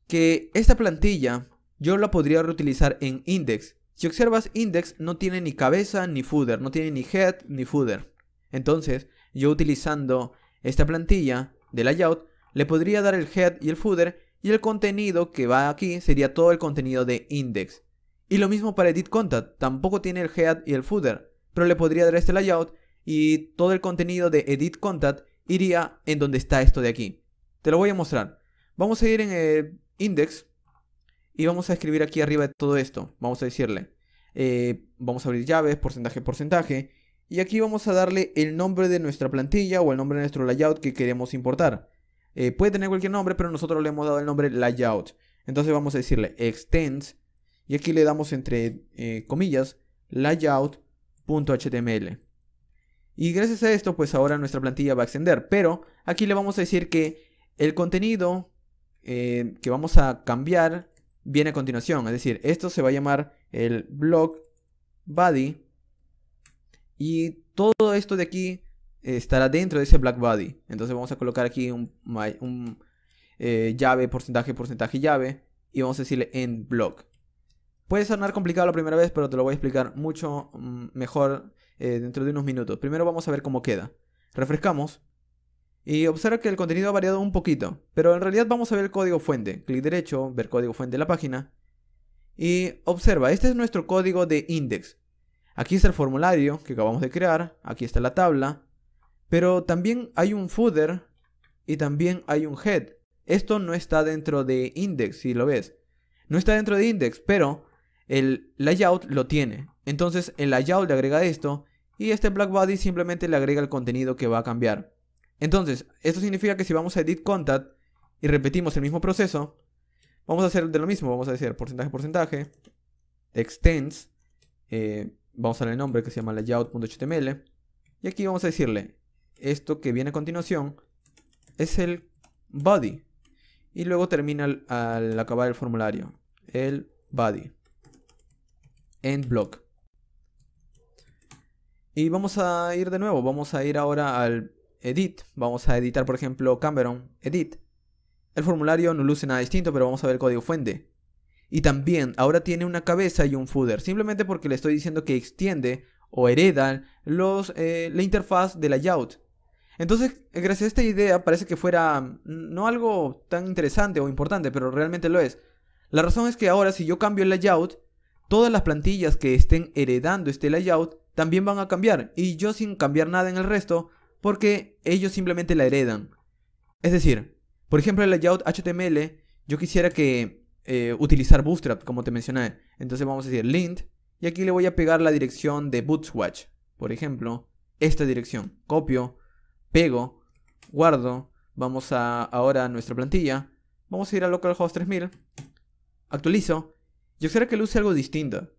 A: que esta plantilla yo la podría reutilizar en index. Si observas, index no tiene ni cabeza ni footer, no tiene ni head ni footer. Entonces, yo utilizando esta plantilla de layout, le podría dar el head y el footer, y el contenido que va aquí sería todo el contenido de index. Y lo mismo para edit contact, tampoco tiene el head y el footer, pero le podría dar este layout y todo el contenido de edit content iría en donde está esto de aquí. Te lo voy a mostrar. Vamos a ir en el index y vamos a escribir aquí arriba de todo esto. Vamos a decirle, vamos a abrir llaves, porcentaje, porcentaje. Y aquí vamos a darle el nombre de nuestra plantilla o el nombre de nuestro layout que queremos importar. Puede tener cualquier nombre, pero nosotros le hemos dado el nombre layout. Entonces vamos a decirle extends y aquí le damos entre comillas layout.html. Y gracias a esto pues ahora nuestra plantilla va a extender. Pero aquí le vamos a decir que el contenido que vamos a cambiar viene a continuación. Es decir, esto se va a llamar el blog body. Y todo esto de aquí estará dentro de ese black body. Entonces vamos a colocar aquí un llave, porcentaje, porcentaje, llave. Y vamos a decirle end block. Puede sonar complicado la primera vez, pero te lo voy a explicar mucho mejor dentro de unos minutos. Primero vamos a ver cómo queda. Refrescamos. Y observa que el contenido ha variado un poquito. Pero en realidad vamos a ver el código fuente. Clic derecho, ver código fuente de la página. Y observa, este es nuestro código de index. Aquí está el formulario que acabamos de crear. Aquí está la tabla. Pero también hay un footer y también hay un head. Esto no está dentro de index, si lo ves. No está dentro de index, pero el layout lo tiene. Entonces el layout le agrega esto y este black body simplemente le agrega el contenido que va a cambiar. Entonces, esto significa que si vamos a edit content y repetimos el mismo proceso, vamos a hacer de lo mismo. Vamos a decir porcentaje, porcentaje, extends, vamos a darle el nombre que se llama layout.html y aquí vamos a decirle esto que viene a continuación es el body y luego termina al acabar el formulario el body end block. Y vamos a ir de nuevo, vamos a ir ahora al edit, vamos a editar por ejemplo Cameron edit. El formulario no luce nada distinto, pero vamos a ver el código fuente. Y también ahora tiene una cabeza y un footer, simplemente porque le estoy diciendo que extiende o hereda la interfaz de layout. Entonces, gracias a esta idea parece que fuera no algo tan interesante o importante, pero realmente lo es. La razón es que ahora si yo cambio el layout, todas las plantillas que estén heredando este layout también van a cambiar. Y yo sin cambiar nada en el resto, porque ellos simplemente la heredan. Es decir, por ejemplo el layout HTML, yo quisiera que utilizar Bootstrap, como te mencioné. Entonces vamos a decir lint, y aquí le voy a pegar la dirección de Bootswatch. Por ejemplo, esta dirección. Copio, pego, guardo. Vamos ahora a nuestra plantilla. Vamos a ir a localhost 3000. Actualizo. Y observa que luce algo distinto.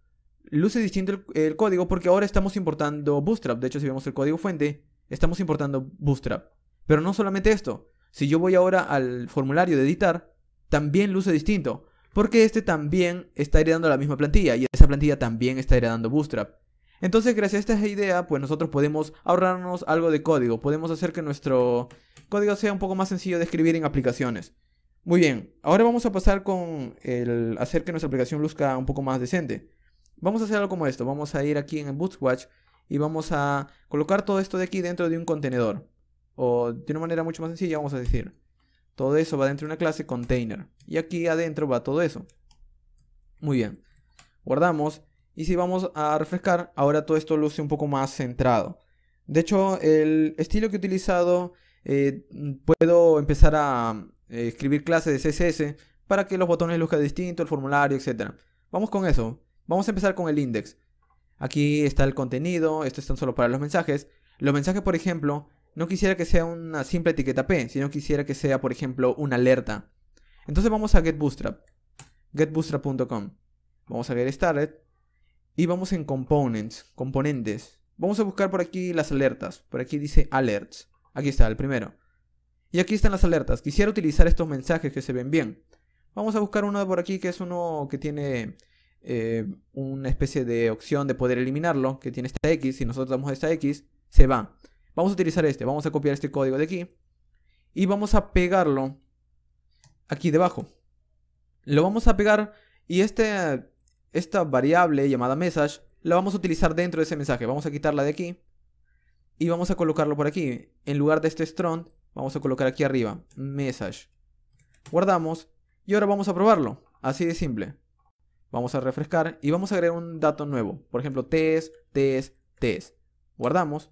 A: Luce distinto el código porque ahora estamos importando Bootstrap. De hecho, si vemos el código fuente, estamos importando Bootstrap. Pero no solamente esto. Si yo voy ahora al formulario de editar, también luce distinto. Porque este también está heredando la misma plantilla. Y esa plantilla también está heredando Bootstrap. Entonces, gracias a esta idea, pues nosotros podemos ahorrarnos algo de código. Podemos hacer que nuestro código sea un poco más sencillo de escribir en aplicaciones. Muy bien, ahora vamos a pasar con el hacer que nuestra aplicación luzca un poco más decente. Vamos a hacer algo como esto. Vamos a ir aquí en el Bootswatch y vamos a colocar todo esto de aquí dentro de un contenedor. O de una manera mucho más sencilla vamos a decir, todo eso va dentro de una clase container. Y aquí adentro va todo eso. Muy bien, guardamos. Y si vamos a refrescar, ahora todo esto luce un poco más centrado. De hecho, el estilo que he utilizado, puedo empezar a escribir clases de CSS para que los botones luzcan distinto, el formulario, etc. Vamos con eso. Vamos a empezar con el index. Aquí está el contenido, esto es tan solo para los mensajes. Los mensajes, por ejemplo, no quisiera que sea una simple etiqueta P, sino quisiera que sea, por ejemplo, una alerta. Entonces vamos a getBootstrap, getbootstrap.com. Vamos a get started. Y vamos en componentes. Vamos a buscar por aquí las alertas. Por aquí dice alerts. Aquí está, el primero. Y aquí están las alertas. Quisiera utilizar estos mensajes que se ven bien. Vamos a buscar uno por aquí que es uno que tiene una especie de opción de poder eliminarlo. Que tiene esta X. Si nosotros damos esta X, se va. Vamos a utilizar este. Vamos a copiar este código de aquí. Y vamos a pegarlo aquí debajo. Lo vamos a pegar y esta variable llamada message la vamos a utilizar dentro de ese mensaje. Vamos a quitarla de aquí y vamos a colocarlo por aquí. En lugar de este strong, vamos a colocar aquí arriba message. Guardamos y ahora vamos a probarlo. Así de simple. Vamos a refrescar y vamos a agregar un dato nuevo. Por ejemplo, test. Guardamos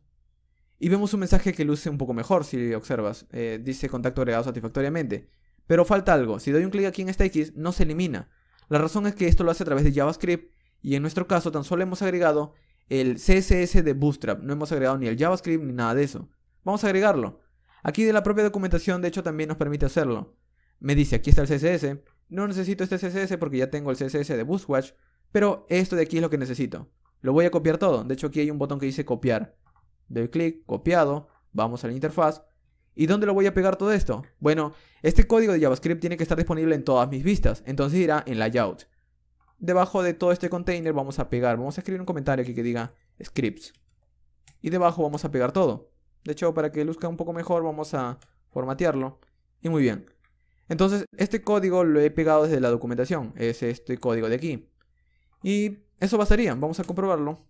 A: Y vemos un mensaje que luce un poco mejor si observas. Dice contacto agregado satisfactoriamente. Pero falta algo. Si doy un clic aquí en esta X, no se elimina. La razón es que esto lo hace a través de JavaScript. Y en nuestro caso tan solo hemos agregado el CSS de Bootstrap. No hemos agregado ni el JavaScript ni nada de eso. Vamos a agregarlo. Aquí de la propia documentación de hecho también nos permite hacerlo. Me dice aquí está el CSS. No necesito este CSS porque ya tengo el CSS de Bootstrap. Pero esto de aquí es lo que necesito. Lo voy a copiar todo. De hecho aquí hay un botón que dice copiar. Doy clic, copiado, vamos a la interfaz. ¿Y dónde lo voy a pegar todo esto? Bueno, este código de JavaScript tiene que estar disponible en todas mis vistas, entonces irá en layout. Debajo de todo este container vamos a pegar, vamos a escribir un comentario aquí que diga scripts. Y debajo vamos a pegar todo. De hecho, para que luzca un poco mejor vamos a formatearlo. Y muy bien. Entonces, este código lo he pegado desde la documentación, es este código de aquí. Y eso bastaría, vamos a comprobarlo.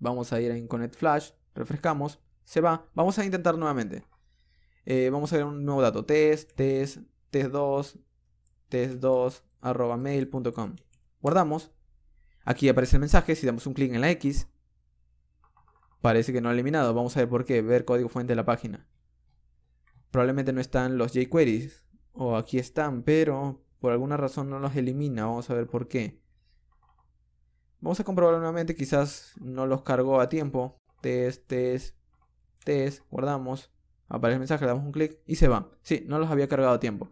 A: Vamos a ir en Connect Flash. Refrescamos, se va, vamos a intentar nuevamente. Vamos a ver un nuevo dato, test2 @mail.com. Guardamos. Aquí aparece el mensaje, si damos un clic en la X, parece que no ha eliminado. Vamos a ver por qué, ver código fuente de la página. Probablemente no están los jQueries, o aquí están, pero por alguna razón no los elimina. Vamos a ver por qué. Vamos a comprobarlo nuevamente, quizás no los cargó a tiempo. Test, guardamos, aparece el mensaje, le damos un clic y se va. Sí, no los había cargado a tiempo.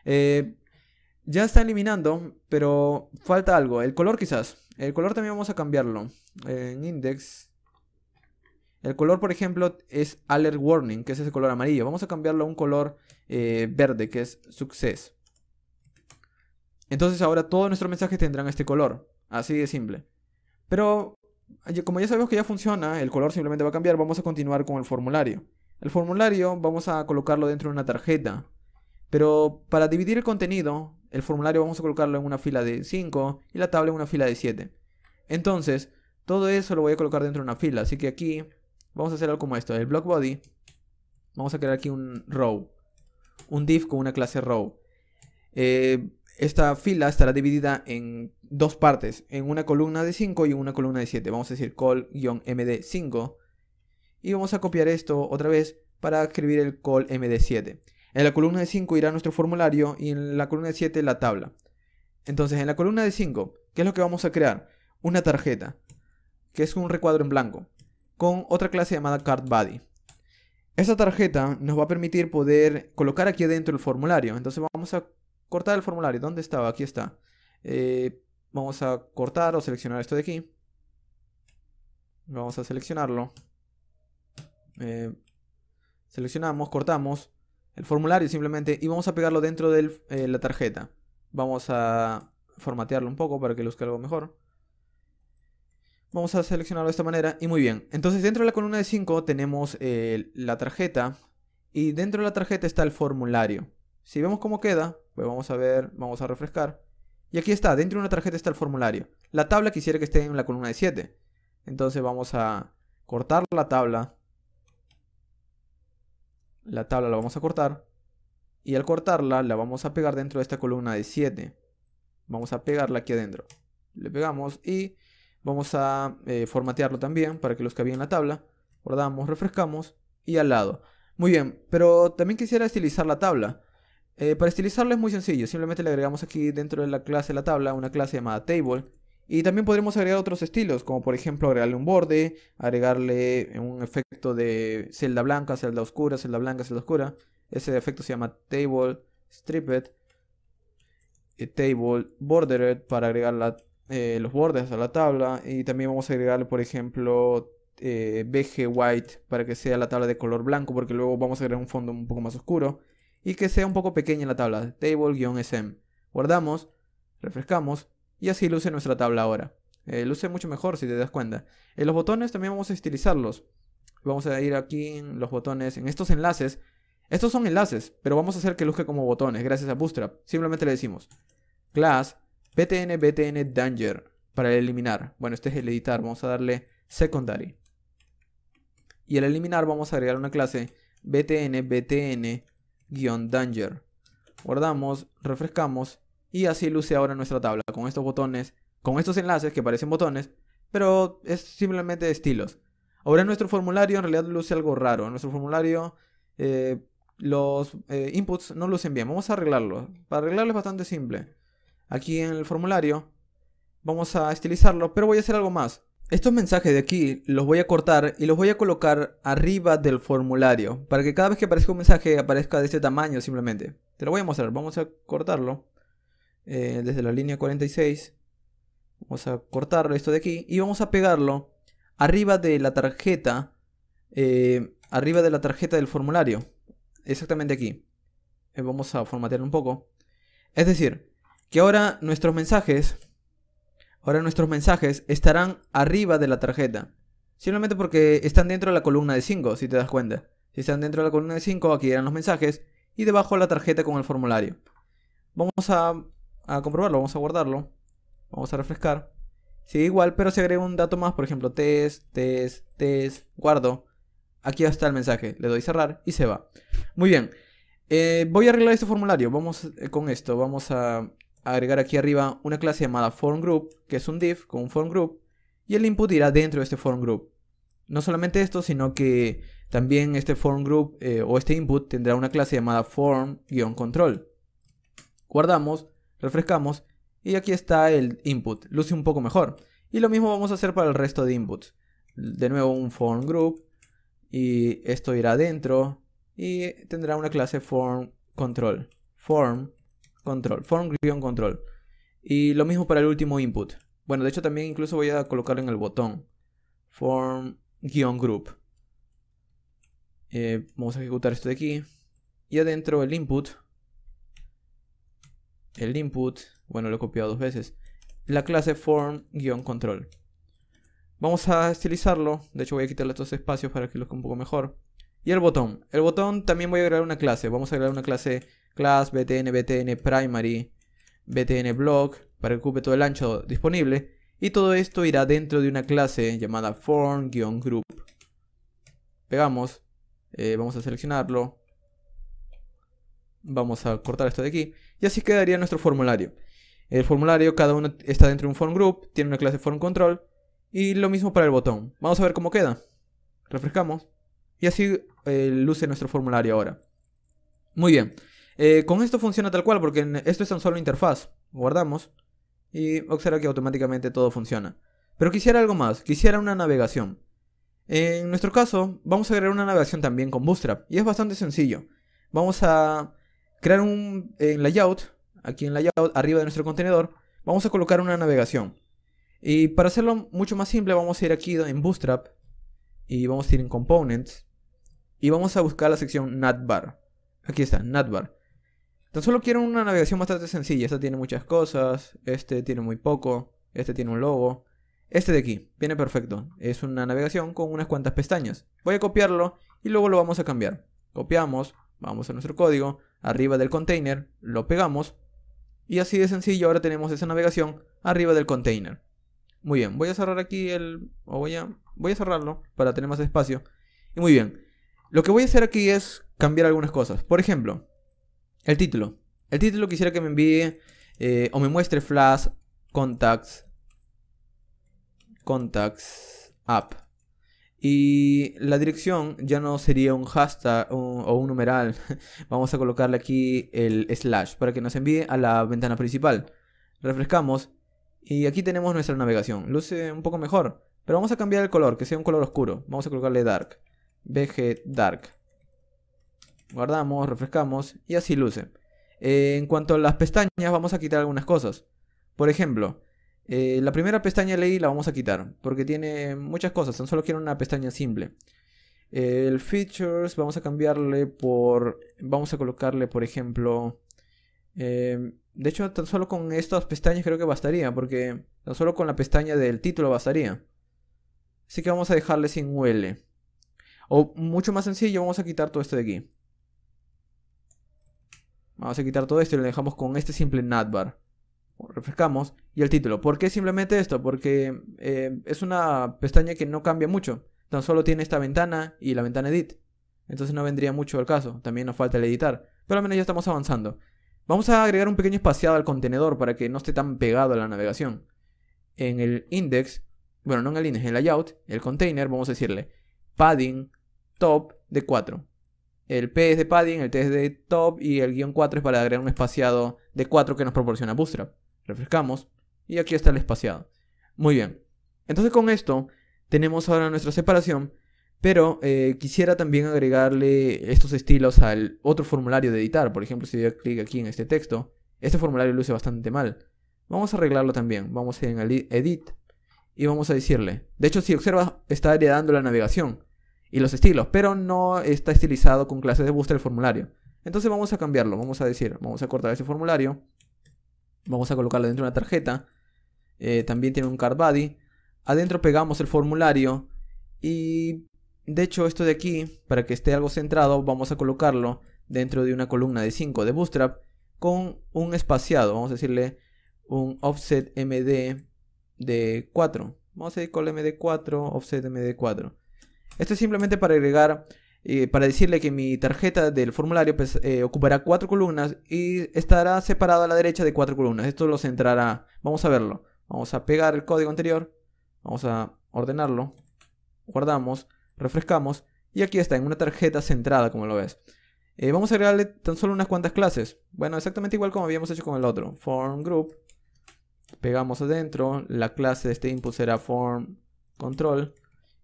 A: Ya está eliminando, pero falta algo, el color quizás. El color también vamos a cambiarlo. En index, el color por ejemplo es alert warning, que es ese color amarillo. Vamos a cambiarlo a un color verde, que es success. Entonces ahora todos nuestros mensajes tendrán este color, así de simple. Pero como ya sabemos que ya funciona, el color simplemente va a cambiar, vamos a continuar con el formulario. El formulario vamos a colocarlo dentro de una tarjeta. Pero para dividir el contenido, el formulario vamos a colocarlo en una fila de 5 y la tabla en una fila de 7. Entonces, todo eso lo voy a colocar dentro de una fila. Así que aquí vamos a hacer algo como esto. El block body, vamos a crear aquí un row. Un div con una clase row. Esta fila estará dividida en dos partes, en una columna de 5 y en una columna de 7. Vamos a decir call-md5 y vamos a copiar esto otra vez para escribir el call-md7. En la columna de 5 irá nuestro formulario y en la columna de 7 la tabla. Entonces en la columna de 5, ¿qué es lo que vamos a crear? Una tarjeta, que es un recuadro en blanco, con otra clase llamada cardBody. Esa tarjeta nos va a permitir poder colocar aquí adentro el formulario. Entonces vamos a cortar el formulario. ¿Dónde estaba? Aquí está. Vamos a cortar o seleccionar esto de aquí. Vamos a seleccionarlo. Seleccionamos, cortamos el formulario simplemente y vamos a pegarlo dentro de la tarjeta. Vamos a formatearlo un poco para que luzca algo mejor. Vamos a seleccionarlo de esta manera y muy bien. Entonces dentro de la columna de 5 tenemos la tarjeta y dentro de la tarjeta está el formulario. Si vemos cómo queda, pues vamos a ver, vamos a refrescar. Y aquí está, dentro de una tarjeta está el formulario. La tabla quisiera que esté en la columna de 7. Entonces vamos a cortar la tabla. La tabla la vamos a cortar. Y al cortarla la vamos a pegar dentro de esta columna de 7. Vamos a pegarla aquí adentro. Le pegamos y vamos a formatearlo también para que luzca bien la tabla. Guardamos, refrescamos y al lado. Muy bien, pero también quisiera estilizar la tabla. Para estilizarlo es muy sencillo, simplemente le agregamos aquí dentro de la clase de la tabla una clase llamada table. Y también podremos agregar otros estilos, como por ejemplo agregarle un borde, agregarle un efecto de celda blanca, celda oscura, celda blanca, celda oscura. Ese efecto se llama table stripped, table bordered para agregar los bordes a la tabla. Y también vamos a agregarle por ejemplo BG white para que sea la tabla de color blanco, porque luego vamos a agregar un fondo un poco más oscuro. Y que sea un poco pequeña la tabla, table-sm. Guardamos, refrescamos y así luce nuestra tabla ahora. Luce mucho mejor si te das cuenta. Los botones también vamos a estilizarlos. Vamos a ir aquí en los botones, en estos enlaces. Estos son enlaces, pero vamos a hacer que luzca como botones gracias a Bootstrap. Simplemente le decimos class btn danger para eliminar. Bueno, este es el editar, vamos a darle secondary. Y al eliminar vamos a agregar una clase btn danger. Guardamos, refrescamos y así luce ahora nuestra tabla con estos botones, con estos enlaces que parecen botones, pero es simplemente estilos. Ahora en nuestro formulario en realidad luce algo raro. En nuestro formulario los inputs no lucen bien. Vamos a arreglarlo. Para arreglarlo es bastante simple. Aquí en el formulario vamos a estilizarlo, pero voy a hacer algo más. Estos mensajes de aquí los voy a cortar y los voy a colocar arriba del formulario, para que cada vez que aparezca un mensaje aparezca de este tamaño simplemente. Te lo voy a mostrar. Vamos a cortarlo desde la línea 46. Vamos a cortarlo esto de aquí y vamos a pegarlo arriba de la tarjeta. Arriba de la tarjeta del formulario. Exactamente aquí. Vamos a formatearlo un poco. Es decir, que ahora nuestros mensajes estarán arriba de la tarjeta. Simplemente porque están dentro de la columna de 5, si te das cuenta. Si están dentro de la columna de 5, aquí irán los mensajes y debajo la tarjeta con el formulario. Vamos a comprobarlo, vamos a guardarlo. Vamos a refrescar. Sigue igual, pero se agrega un dato más, por ejemplo, test, guardo. Aquí está el mensaje, le doy cerrar y se va. Muy bien, voy a arreglar este formulario. Vamos con esto, vamos a agregar aquí arriba una clase llamada formGroup, que es un div con un formGroup, y el input irá dentro de este formGroup. No solamente esto, sino que también este formGroup o este input tendrá una clase llamada form-control. Guardamos, refrescamos y aquí está el input, luce un poco mejor. Y lo mismo vamos a hacer para el resto de inputs. De nuevo un formGroup y esto irá dentro y tendrá una clase form-control. Form-control. Y lo mismo para el último input. Bueno, de hecho también incluso voy a colocarlo en el botón. Form-group. Vamos a ejecutar esto de aquí. Y adentro el input. Bueno, lo he copiado dos veces. La clase form-control. Vamos a estilizarlo. De hecho voy a quitarle estos espacios para que luzca un poco mejor. Y el botón. El botón también voy a agregar una clase. Vamos a agregar una clase class btn primary btn block para que ocupe todo el ancho disponible. Y todo esto irá dentro de una clase llamada form-group. Pegamos. Vamos a seleccionarlo. Vamos a cortar esto de aquí. Y así quedaría nuestro formulario. El formulario, cada uno está dentro de un formGroup. Tiene una clase formControl. Y lo mismo para el botón. Vamos a ver cómo queda. Refrescamos. Y así luce nuestro formulario ahora. Muy bien. Con esto funciona tal cual, porque esto es tan solo interfaz. Guardamos. Y observa que automáticamente todo funciona. Pero quisiera algo más. Quisiera una navegación. En nuestro caso, vamos a agregar una navegación también con Bootstrap. Y es bastante sencillo. Vamos a crear un layout. Aquí en layout, arriba de nuestro contenedor, vamos a colocar una navegación. Y para hacerlo mucho más simple, vamos a ir aquí en Bootstrap. Y vamos a ir en Components. Y vamos a buscar la sección Navbar. Aquí está, Navbar. Tan solo quiero una navegación bastante sencilla. Esta tiene muchas cosas. Este tiene muy poco. Este tiene un logo. Este de aquí, viene perfecto. Es una navegación con unas cuantas pestañas. Voy a copiarlo y luego lo vamos a cambiar. Copiamos, vamos a nuestro código, arriba del container, lo pegamos. Y así de sencillo ahora tenemos esa navegación arriba del container. Muy bien, voy a cerrar aquí voy a cerrarlo para tener más espacio. Y muy bien, lo que voy a hacer aquí es cambiar algunas cosas. Por ejemplo, el título. El título quisiera que me envíe o me muestre Flash Contacts App. Y la dirección ya no sería un hashtag o un numeral. Vamos a colocarle aquí el slash para que nos envíe a la ventana principal. Refrescamos y aquí tenemos nuestra navegación. Luce un poco mejor, pero vamos a cambiar el color, que sea un color oscuro. Vamos a colocarle dark. BG dark. Guardamos, refrescamos y así luce. En cuanto a las pestañas, vamos a quitar algunas cosas. Por ejemplo, la primera pestaña ley la vamos a quitar porque tiene muchas cosas, tan solo quiero una pestaña simple. El features vamos a cambiarle vamos a colocarle por ejemplo, de hecho tan solo con estas pestañas creo que bastaría, porque tan solo con la pestaña del título bastaría. Así que vamos a dejarle sin UL. O mucho más sencillo, vamos a quitar todo esto de aquí. Vamos a quitar todo esto y lo dejamos con este simple navbar. Refrescamos y el título. ¿Por qué simplemente esto? Porque es una pestaña que no cambia mucho. Tan solo tiene esta ventana y la ventana edit. Entonces no vendría mucho al caso. También nos falta el editar. Pero al menos ya estamos avanzando. Vamos a agregar un pequeño espaciado al contenedor para que no esté tan pegado a la navegación. En el index bueno, no en el init, en el layout, el container, vamos a decirle padding top de 4. El P es de padding, el T es de top y el guión 4 es para agregar un espaciado de 4 que nos proporciona Bootstrap. Refrescamos y aquí está el espaciado. Muy bien. Entonces con esto tenemos ahora nuestra separación, pero quisiera también agregarle estos estilos al otro formulario de editar. Por ejemplo, si doy clic aquí en este texto, este formulario luce bastante mal. Vamos a arreglarlo también. Vamos a ir en el edit y vamos a decirle. De hecho, si observas, está heredando la navegación y los estilos, pero no está estilizado con clases de Bootstrap el formulario. Entonces vamos a cambiarlo. Vamos a decir, vamos a cortar este formulario. Vamos a colocarlo dentro de una tarjeta. También tiene un card body. Adentro pegamos el formulario. Y de hecho esto de aquí, para que esté algo centrado, vamos a colocarlo dentro de una columna de 5 de Bootstrap con un espaciado. Vamos a decirle un offset md de 4. Vamos a ir con md4, offset md4. Esto es simplemente para agregar, para decirle que mi tarjeta del formulario pues, ocupará 4 columnas y estará separado a la derecha de 4 columnas. Esto lo centrará. Vamos a verlo. Vamos a pegar el código anterior. Vamos a ordenarlo. Guardamos. Refrescamos. Y aquí está, en una tarjeta centrada, como lo ves. Vamos a agregarle tan solo unas cuantas clases. Bueno, exactamente igual como habíamos hecho con el otro. Form group. Pegamos adentro. La clase de este input será form control.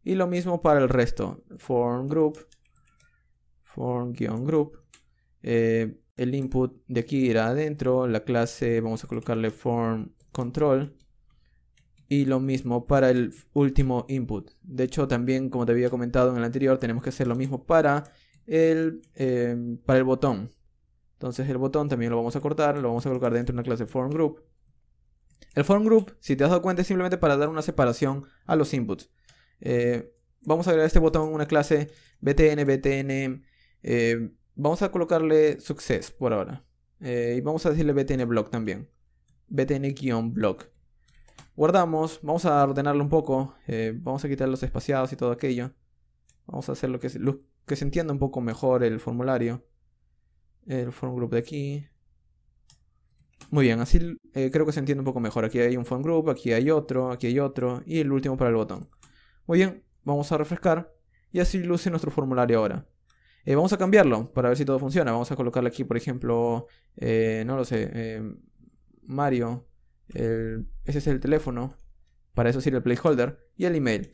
A: Y lo mismo para el resto. Form group. Form-group. El input de aquí irá adentro. La clase vamos a colocarle form control. Y lo mismo para el último input. De hecho, también, como te había comentado en el anterior, tenemos que hacer lo mismo para el botón. Entonces el botón también lo vamos a cortar. Lo vamos a colocar dentro de una clase form group. El form group, si te has dado cuenta, es simplemente para dar una separación a los inputs. Vamos a agregar este botón en una clase btn. Vamos a colocarle success por ahora. Y vamos a decirle btn block también. btn-block. Guardamos. Vamos a ordenarlo un poco. Vamos a quitar los espaciados y todo aquello. Vamos a hacer lo que se entienda un poco mejor el formulario. El form group de aquí. Muy bien, así creo que se entiende un poco mejor. Aquí hay un form group, aquí hay otro y el último para el botón. Muy bien, vamos a refrescar y así luce nuestro formulario ahora. Vamos a cambiarlo para ver si todo funciona. Vamos a colocarle aquí, por ejemplo, no lo sé, Mario. Ese es el teléfono. Para eso sirve el placeholder. Y el email,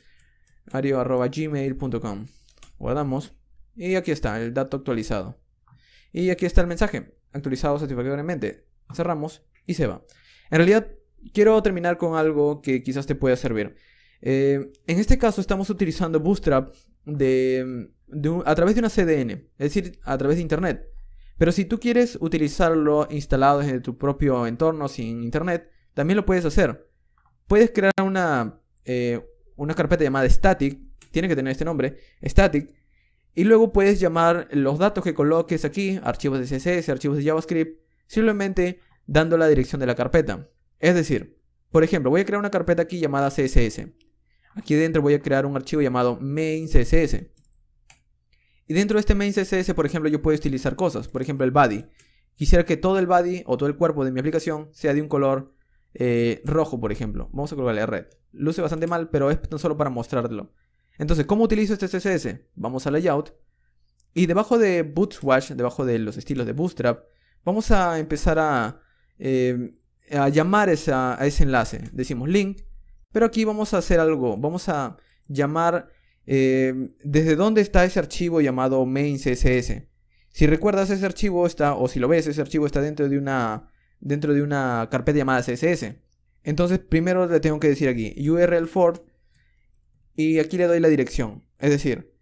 A: mario@gmail.com. Guardamos. Y aquí está el dato actualizado. Y aquí está el mensaje, actualizado satisfactoriamente. Cerramos y se va. En realidad, quiero terminar con algo que quizás te pueda servir. En este caso estamos utilizando Bootstrap a través de una CDN, es decir, a través de internet. Pero si tú quieres utilizarlo instalado en tu propio entorno sin internet, también lo puedes hacer. Puedes crear una carpeta llamada static, tiene que tener este nombre, static, y luego puedes llamar los datos que coloques aquí, archivos de CSS, archivos de JavaScript, simplemente dando la dirección de la carpeta. Es decir, por ejemplo, voy a crear una carpeta aquí llamada CSS. Aquí dentro voy a crear un archivo llamado main CSS. Y dentro de este main CSS, por ejemplo, yo puedo utilizar cosas. Por ejemplo, el body. Quisiera que todo el body o todo el cuerpo de mi aplicación sea de un color rojo, por ejemplo. Vamos a colocarle red. Luce bastante mal, pero es tan solo para mostrártelo. Entonces, ¿cómo utilizo este CSS? Vamos a layout. Y debajo de Bootswash, debajo de los estilos de Bootstrap, vamos a empezar a llamar a ese enlace. Decimos link. Pero aquí vamos a hacer algo. Vamos a llamar desde dónde está ese archivo llamado main CSS. Si recuerdas, ese archivo está, o si lo ves, ese archivo está dentro de una carpeta llamada CSS. Entonces primero le tengo que decir aquí URL for y aquí le doy la dirección. Es decir,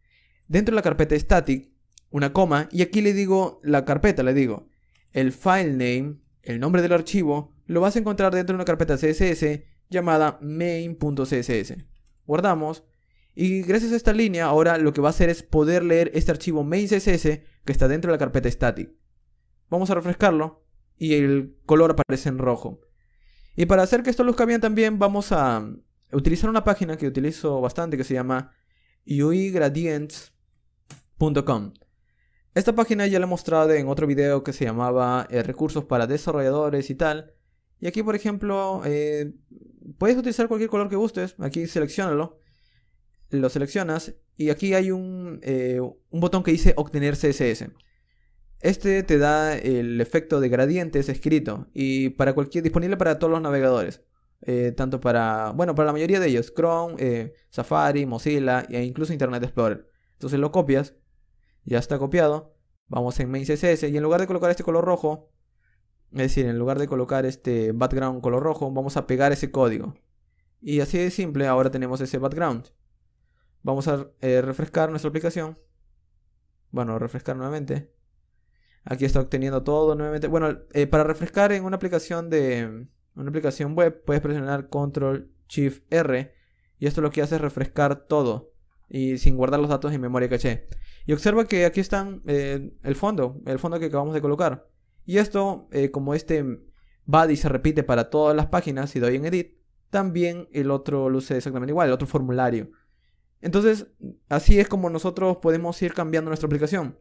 A: dentro de la carpeta static, una coma, y aquí le digo la carpeta, le digo el file name, el nombre del archivo, lo vas a encontrar dentro de una carpeta CSS llamada main.css. Guardamos. Y gracias a esta línea, ahora lo que va a hacer es poder leer este archivo main.css que está dentro de la carpeta static. Vamos a refrescarlo y el color aparece en rojo. Y para hacer que esto luzca bien también vamos a utilizar una página que utilizo bastante que se llama uigradients.com. Esta página ya la he mostrado en otro video que se llamaba recursos para desarrolladores y tal. Y aquí, por ejemplo, puedes utilizar cualquier color que gustes. Aquí selecciónalo, lo seleccionas y aquí hay un botón que dice obtener CSS. Este te da el efecto de gradientes escrito y disponible para todos los navegadores. Tanto para la mayoría de ellos, Chrome, Safari, Mozilla e incluso Internet Explorer. Entonces lo copias, ya está copiado. Vamos en main CSS y en lugar de colocar este color rojo, es decir, en lugar de colocar este background color rojo, vamos a pegar ese código. Y así de simple, ahora tenemos ese background. Vamos a refrescar nuestra aplicación. Bueno, refrescar nuevamente. Aquí está obteniendo todo nuevamente. Bueno, para refrescar en una aplicación web, puedes presionar Control Shift R. Y esto lo que hace es refrescar todo. Y sin guardar los datos en memoria caché. Y observa que aquí están el fondo que acabamos de colocar. Y esto, como este body se repite para todas las páginas, si doy en Edit, también el otro luce exactamente igual, el otro formulario. Entonces, así es como nosotros podemos ir cambiando nuestra aplicación.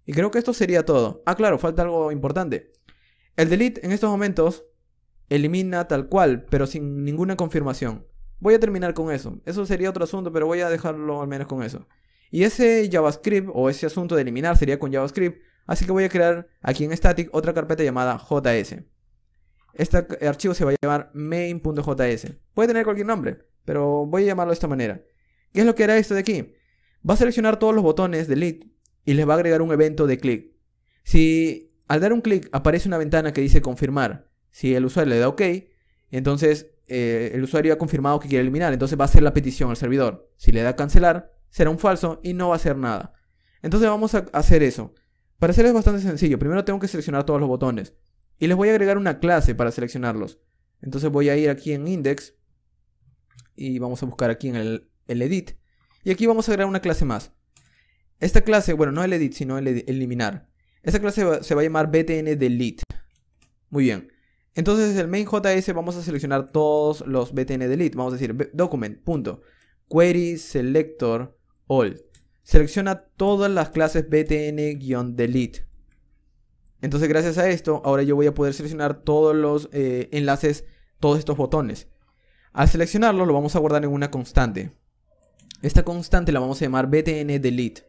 A: Y creo que esto sería todo. Ah, claro, falta algo importante. El delete en estos momentos elimina tal cual, pero sin ninguna confirmación. Voy a terminar con eso. Eso sería otro asunto, pero voy a dejarlo al menos con eso. Y ese JavaScript o ese asunto de eliminar sería con JavaScript. Así que voy a crear aquí en static otra carpeta llamada JS. Este archivo se va a llamar main.js. Puede tener cualquier nombre, pero voy a llamarlo de esta manera. ¿Qué es lo que hará esto de aquí? Va a seleccionar todos los botones delete y les va a agregar un evento de clic. Si al dar un clic aparece una ventana que dice confirmar, si el usuario le da OK, entonces el usuario ha confirmado que quiere eliminar, entonces va a hacer la petición al servidor. Si le da cancelar, será un falso y no va a hacer nada. Entonces vamos a hacer eso. Para hacerlo es bastante sencillo. Primero tengo que seleccionar todos los botones. Y les voy a agregar una clase para seleccionarlos. Entonces voy a ir aquí en Index. Y vamos a buscar aquí en el Edit. Y aquí vamos a agregar una clase más. Esta clase, bueno, no el Edit, sino el eliminar. Esta clase se va a llamar btn delete. Muy bien. Entonces desde el main.js vamos a seleccionar todos los btn delete. Vamos a decir document.query selector all. Selecciona todas las clases btn-delete. Entonces gracias a esto, ahora yo voy a poder seleccionar todos los enlaces, todos estos botones. Al seleccionarlo lo vamos a guardar en una constante. Esta constante la vamos a llamar btn-delete.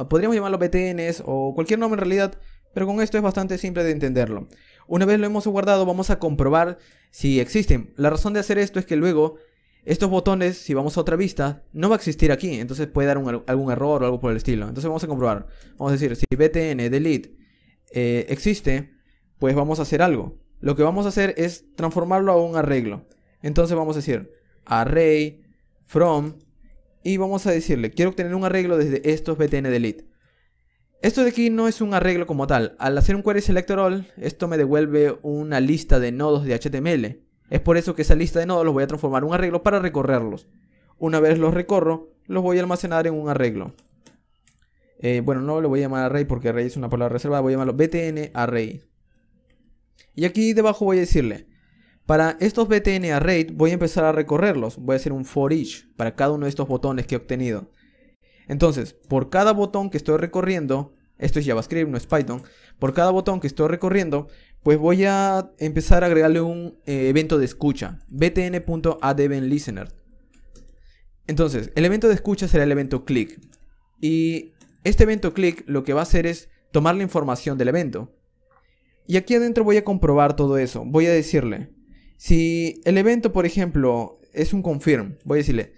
A: Podríamos llamarlo btns o cualquier nombre en realidad, pero con esto es bastante simple de entenderlo. Una vez lo hemos guardado, vamos a comprobar si existen. La razón de hacer esto es que luego estos botones, si vamos a otra vista, no va a existir aquí. Entonces puede dar algún error o algo por el estilo. Entonces vamos a comprobar. Vamos a decir, si btn delete existe, pues vamos a hacer algo. Lo que vamos a hacer es transformarlo a un arreglo. Entonces vamos a decir array from y vamos a decirle, quiero obtener un arreglo desde estos btn delete. Esto de aquí no es un arreglo como tal. Al hacer un query selector all, esto me devuelve una lista de nodos de HTML. Es por eso que esa lista de nodos los voy a transformar en un arreglo para recorrerlos. Una vez los recorro, los voy a almacenar en un arreglo. Bueno, no lo voy a llamar array porque array es una palabra reservada. Voy a llamarlo btn array. Y aquí debajo voy a decirle, para estos btn array voy a empezar a recorrerlos. Voy a hacer un for each para cada uno de estos botones que he obtenido. Entonces, por cada botón que estoy recorriendo, esto es JavaScript, no es Python. Por cada botón que estoy recorriendo, pues voy a empezar a agregarle un evento de escucha, btn.addEventListener. Entonces, el evento de escucha será el evento click. Y este evento click lo que va a hacer es tomar la información del evento. Y aquí adentro voy a comprobar todo eso. Voy a decirle, si el evento, por ejemplo, es un confirm, voy a decirle,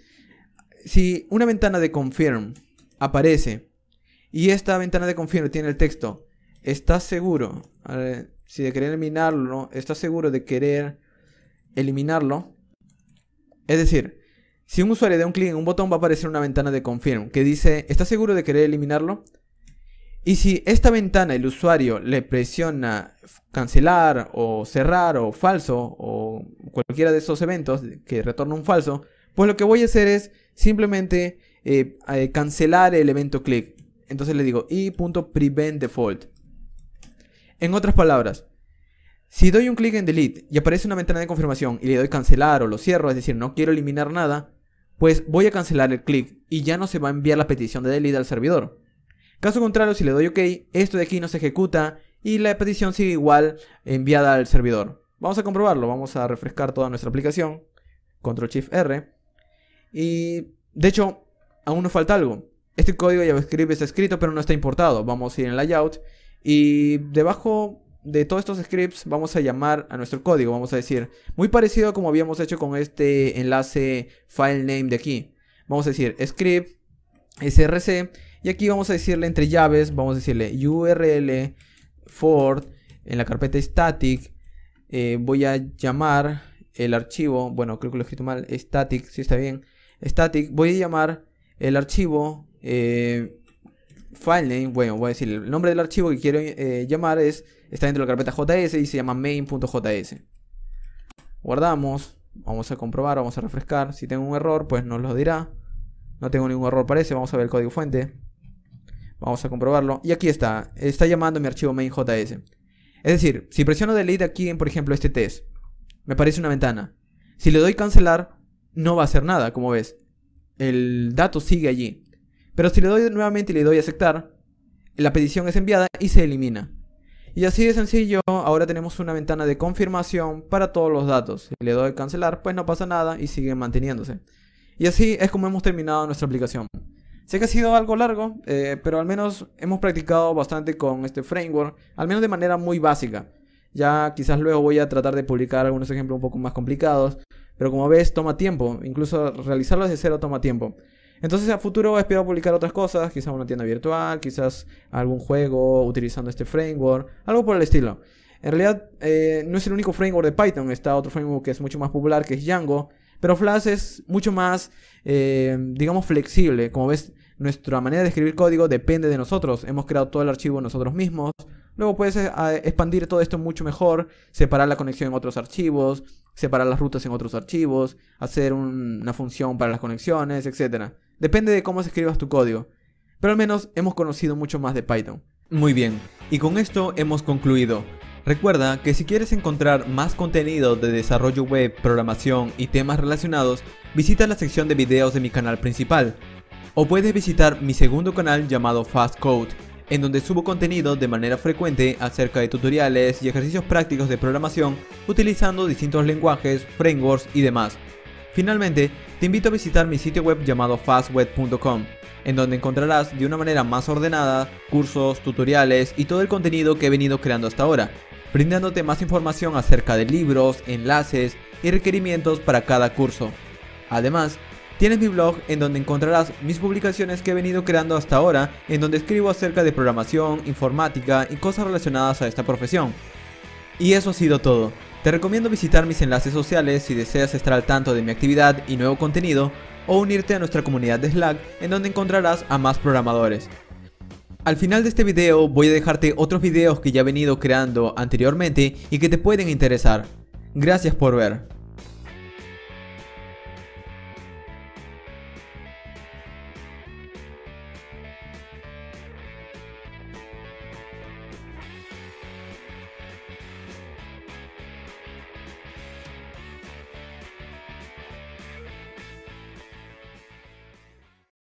A: si una ventana de confirm aparece y esta ventana de confirm tiene el texto, ¿estás seguro? Si de querer eliminarlo, ¿estás seguro de querer eliminarlo? Es decir, si un usuario da un clic en un botón va a aparecer una ventana de confirm que dice, ¿estás seguro de querer eliminarlo? Y si esta ventana el usuario le presiona cancelar o cerrar o falso o cualquiera de esos eventos que retorna un falso, pues lo que voy a hacer es simplemente cancelar el evento click. Entonces le digo i.preventDefault. En otras palabras, si doy un clic en delete y aparece una ventana de confirmación y le doy cancelar o lo cierro, es decir, no quiero eliminar nada, pues voy a cancelar el clic y ya no se va a enviar la petición de delete al servidor. Caso contrario, si le doy OK, esto de aquí no se ejecuta y la petición sigue igual enviada al servidor. Vamos a comprobarlo, vamos a refrescar toda nuestra aplicación. Control Shift R. Y de hecho, aún nos falta algo. Este código de JavaScript está escrito pero no está importado. Vamos a ir en Layout y debajo de todos estos scripts vamos a llamar a nuestro código. Vamos a decir, muy parecido a como habíamos hecho con este enlace file name de aquí. Vamos a decir script src y aquí vamos a decirle entre llaves, vamos a decirle url for en la carpeta static. Voy a llamar el archivo, bueno, creo que lo he escrito mal, static, si está bien, static. Voy a llamar el archivo filename, bueno, voy a decir el nombre del archivo que quiero llamar está dentro de la carpeta JS y se llama main.js. Guardamos, vamos a comprobar, vamos a refrescar. Si tengo un error, pues nos lo dirá. No tengo ningún error, parece. Vamos a ver el código fuente. Vamos a comprobarlo. Y aquí está llamando mi archivo main.js. Es decir, si presiono delete aquí en, por ejemplo, este test, me aparece una ventana. Si le doy cancelar, no va a hacer nada, como ves. El dato sigue allí. Pero si le doy nuevamente y le doy aceptar, la petición es enviada y se elimina. Y así de sencillo, ahora tenemos una ventana de confirmación para todos los datos. Si le doy cancelar, pues no pasa nada y sigue manteniéndose. Y así es como hemos terminado nuestra aplicación. Sé que ha sido algo largo, pero al menos hemos practicado bastante con este framework, al menos de manera muy básica. Ya quizás luego voy a tratar de publicar algunos ejemplos un poco más complicados, pero como ves toma tiempo, incluso realizarlo desde cero toma tiempo. Entonces a futuro espero publicar otras cosas, quizás una tienda virtual, quizás algún juego utilizando este framework, algo por el estilo. En realidad no es el único framework de Python, está otro framework que es mucho más popular, que es Django, pero Flash es mucho más, digamos, flexible. Como ves, nuestra manera de escribir código depende de nosotros, hemos creado todo el archivo nosotros mismos. Luego puedes expandir todo esto mucho mejor, separar la conexión en otros archivos, separar las rutas en otros archivos, hacer una función para las conexiones, etc. Depende de cómo escribas tu código. Pero al menos hemos conocido mucho más de Python. Muy bien, y con esto hemos concluido. Recuerda que si quieres encontrar más contenido de desarrollo web, programación y temas relacionados, visita la sección de videos de mi canal principal. O puedes visitar mi segundo canal llamado Fast Code, en donde subo contenido de manera frecuente acerca de tutoriales y ejercicios prácticos de programación utilizando distintos lenguajes, frameworks y demás. Finalmente, te invito a visitar mi sitio web llamado fastweb.com, en donde encontrarás de una manera más ordenada cursos, tutoriales y todo el contenido que he venido creando hasta ahora, brindándote más información acerca de libros, enlaces y requerimientos para cada curso. Además, tienes mi blog en donde encontrarás mis publicaciones que he venido creando hasta ahora, en donde escribo acerca de programación, informática y cosas relacionadas a esta profesión. Y eso ha sido todo. Te recomiendo visitar mis enlaces sociales si deseas estar al tanto de mi actividad y nuevo contenido, o unirte a nuestra comunidad de Slack en donde encontrarás a más programadores. Al final de este video voy a dejarte otros videos que ya he venido creando anteriormente y que te pueden interesar. Gracias por ver.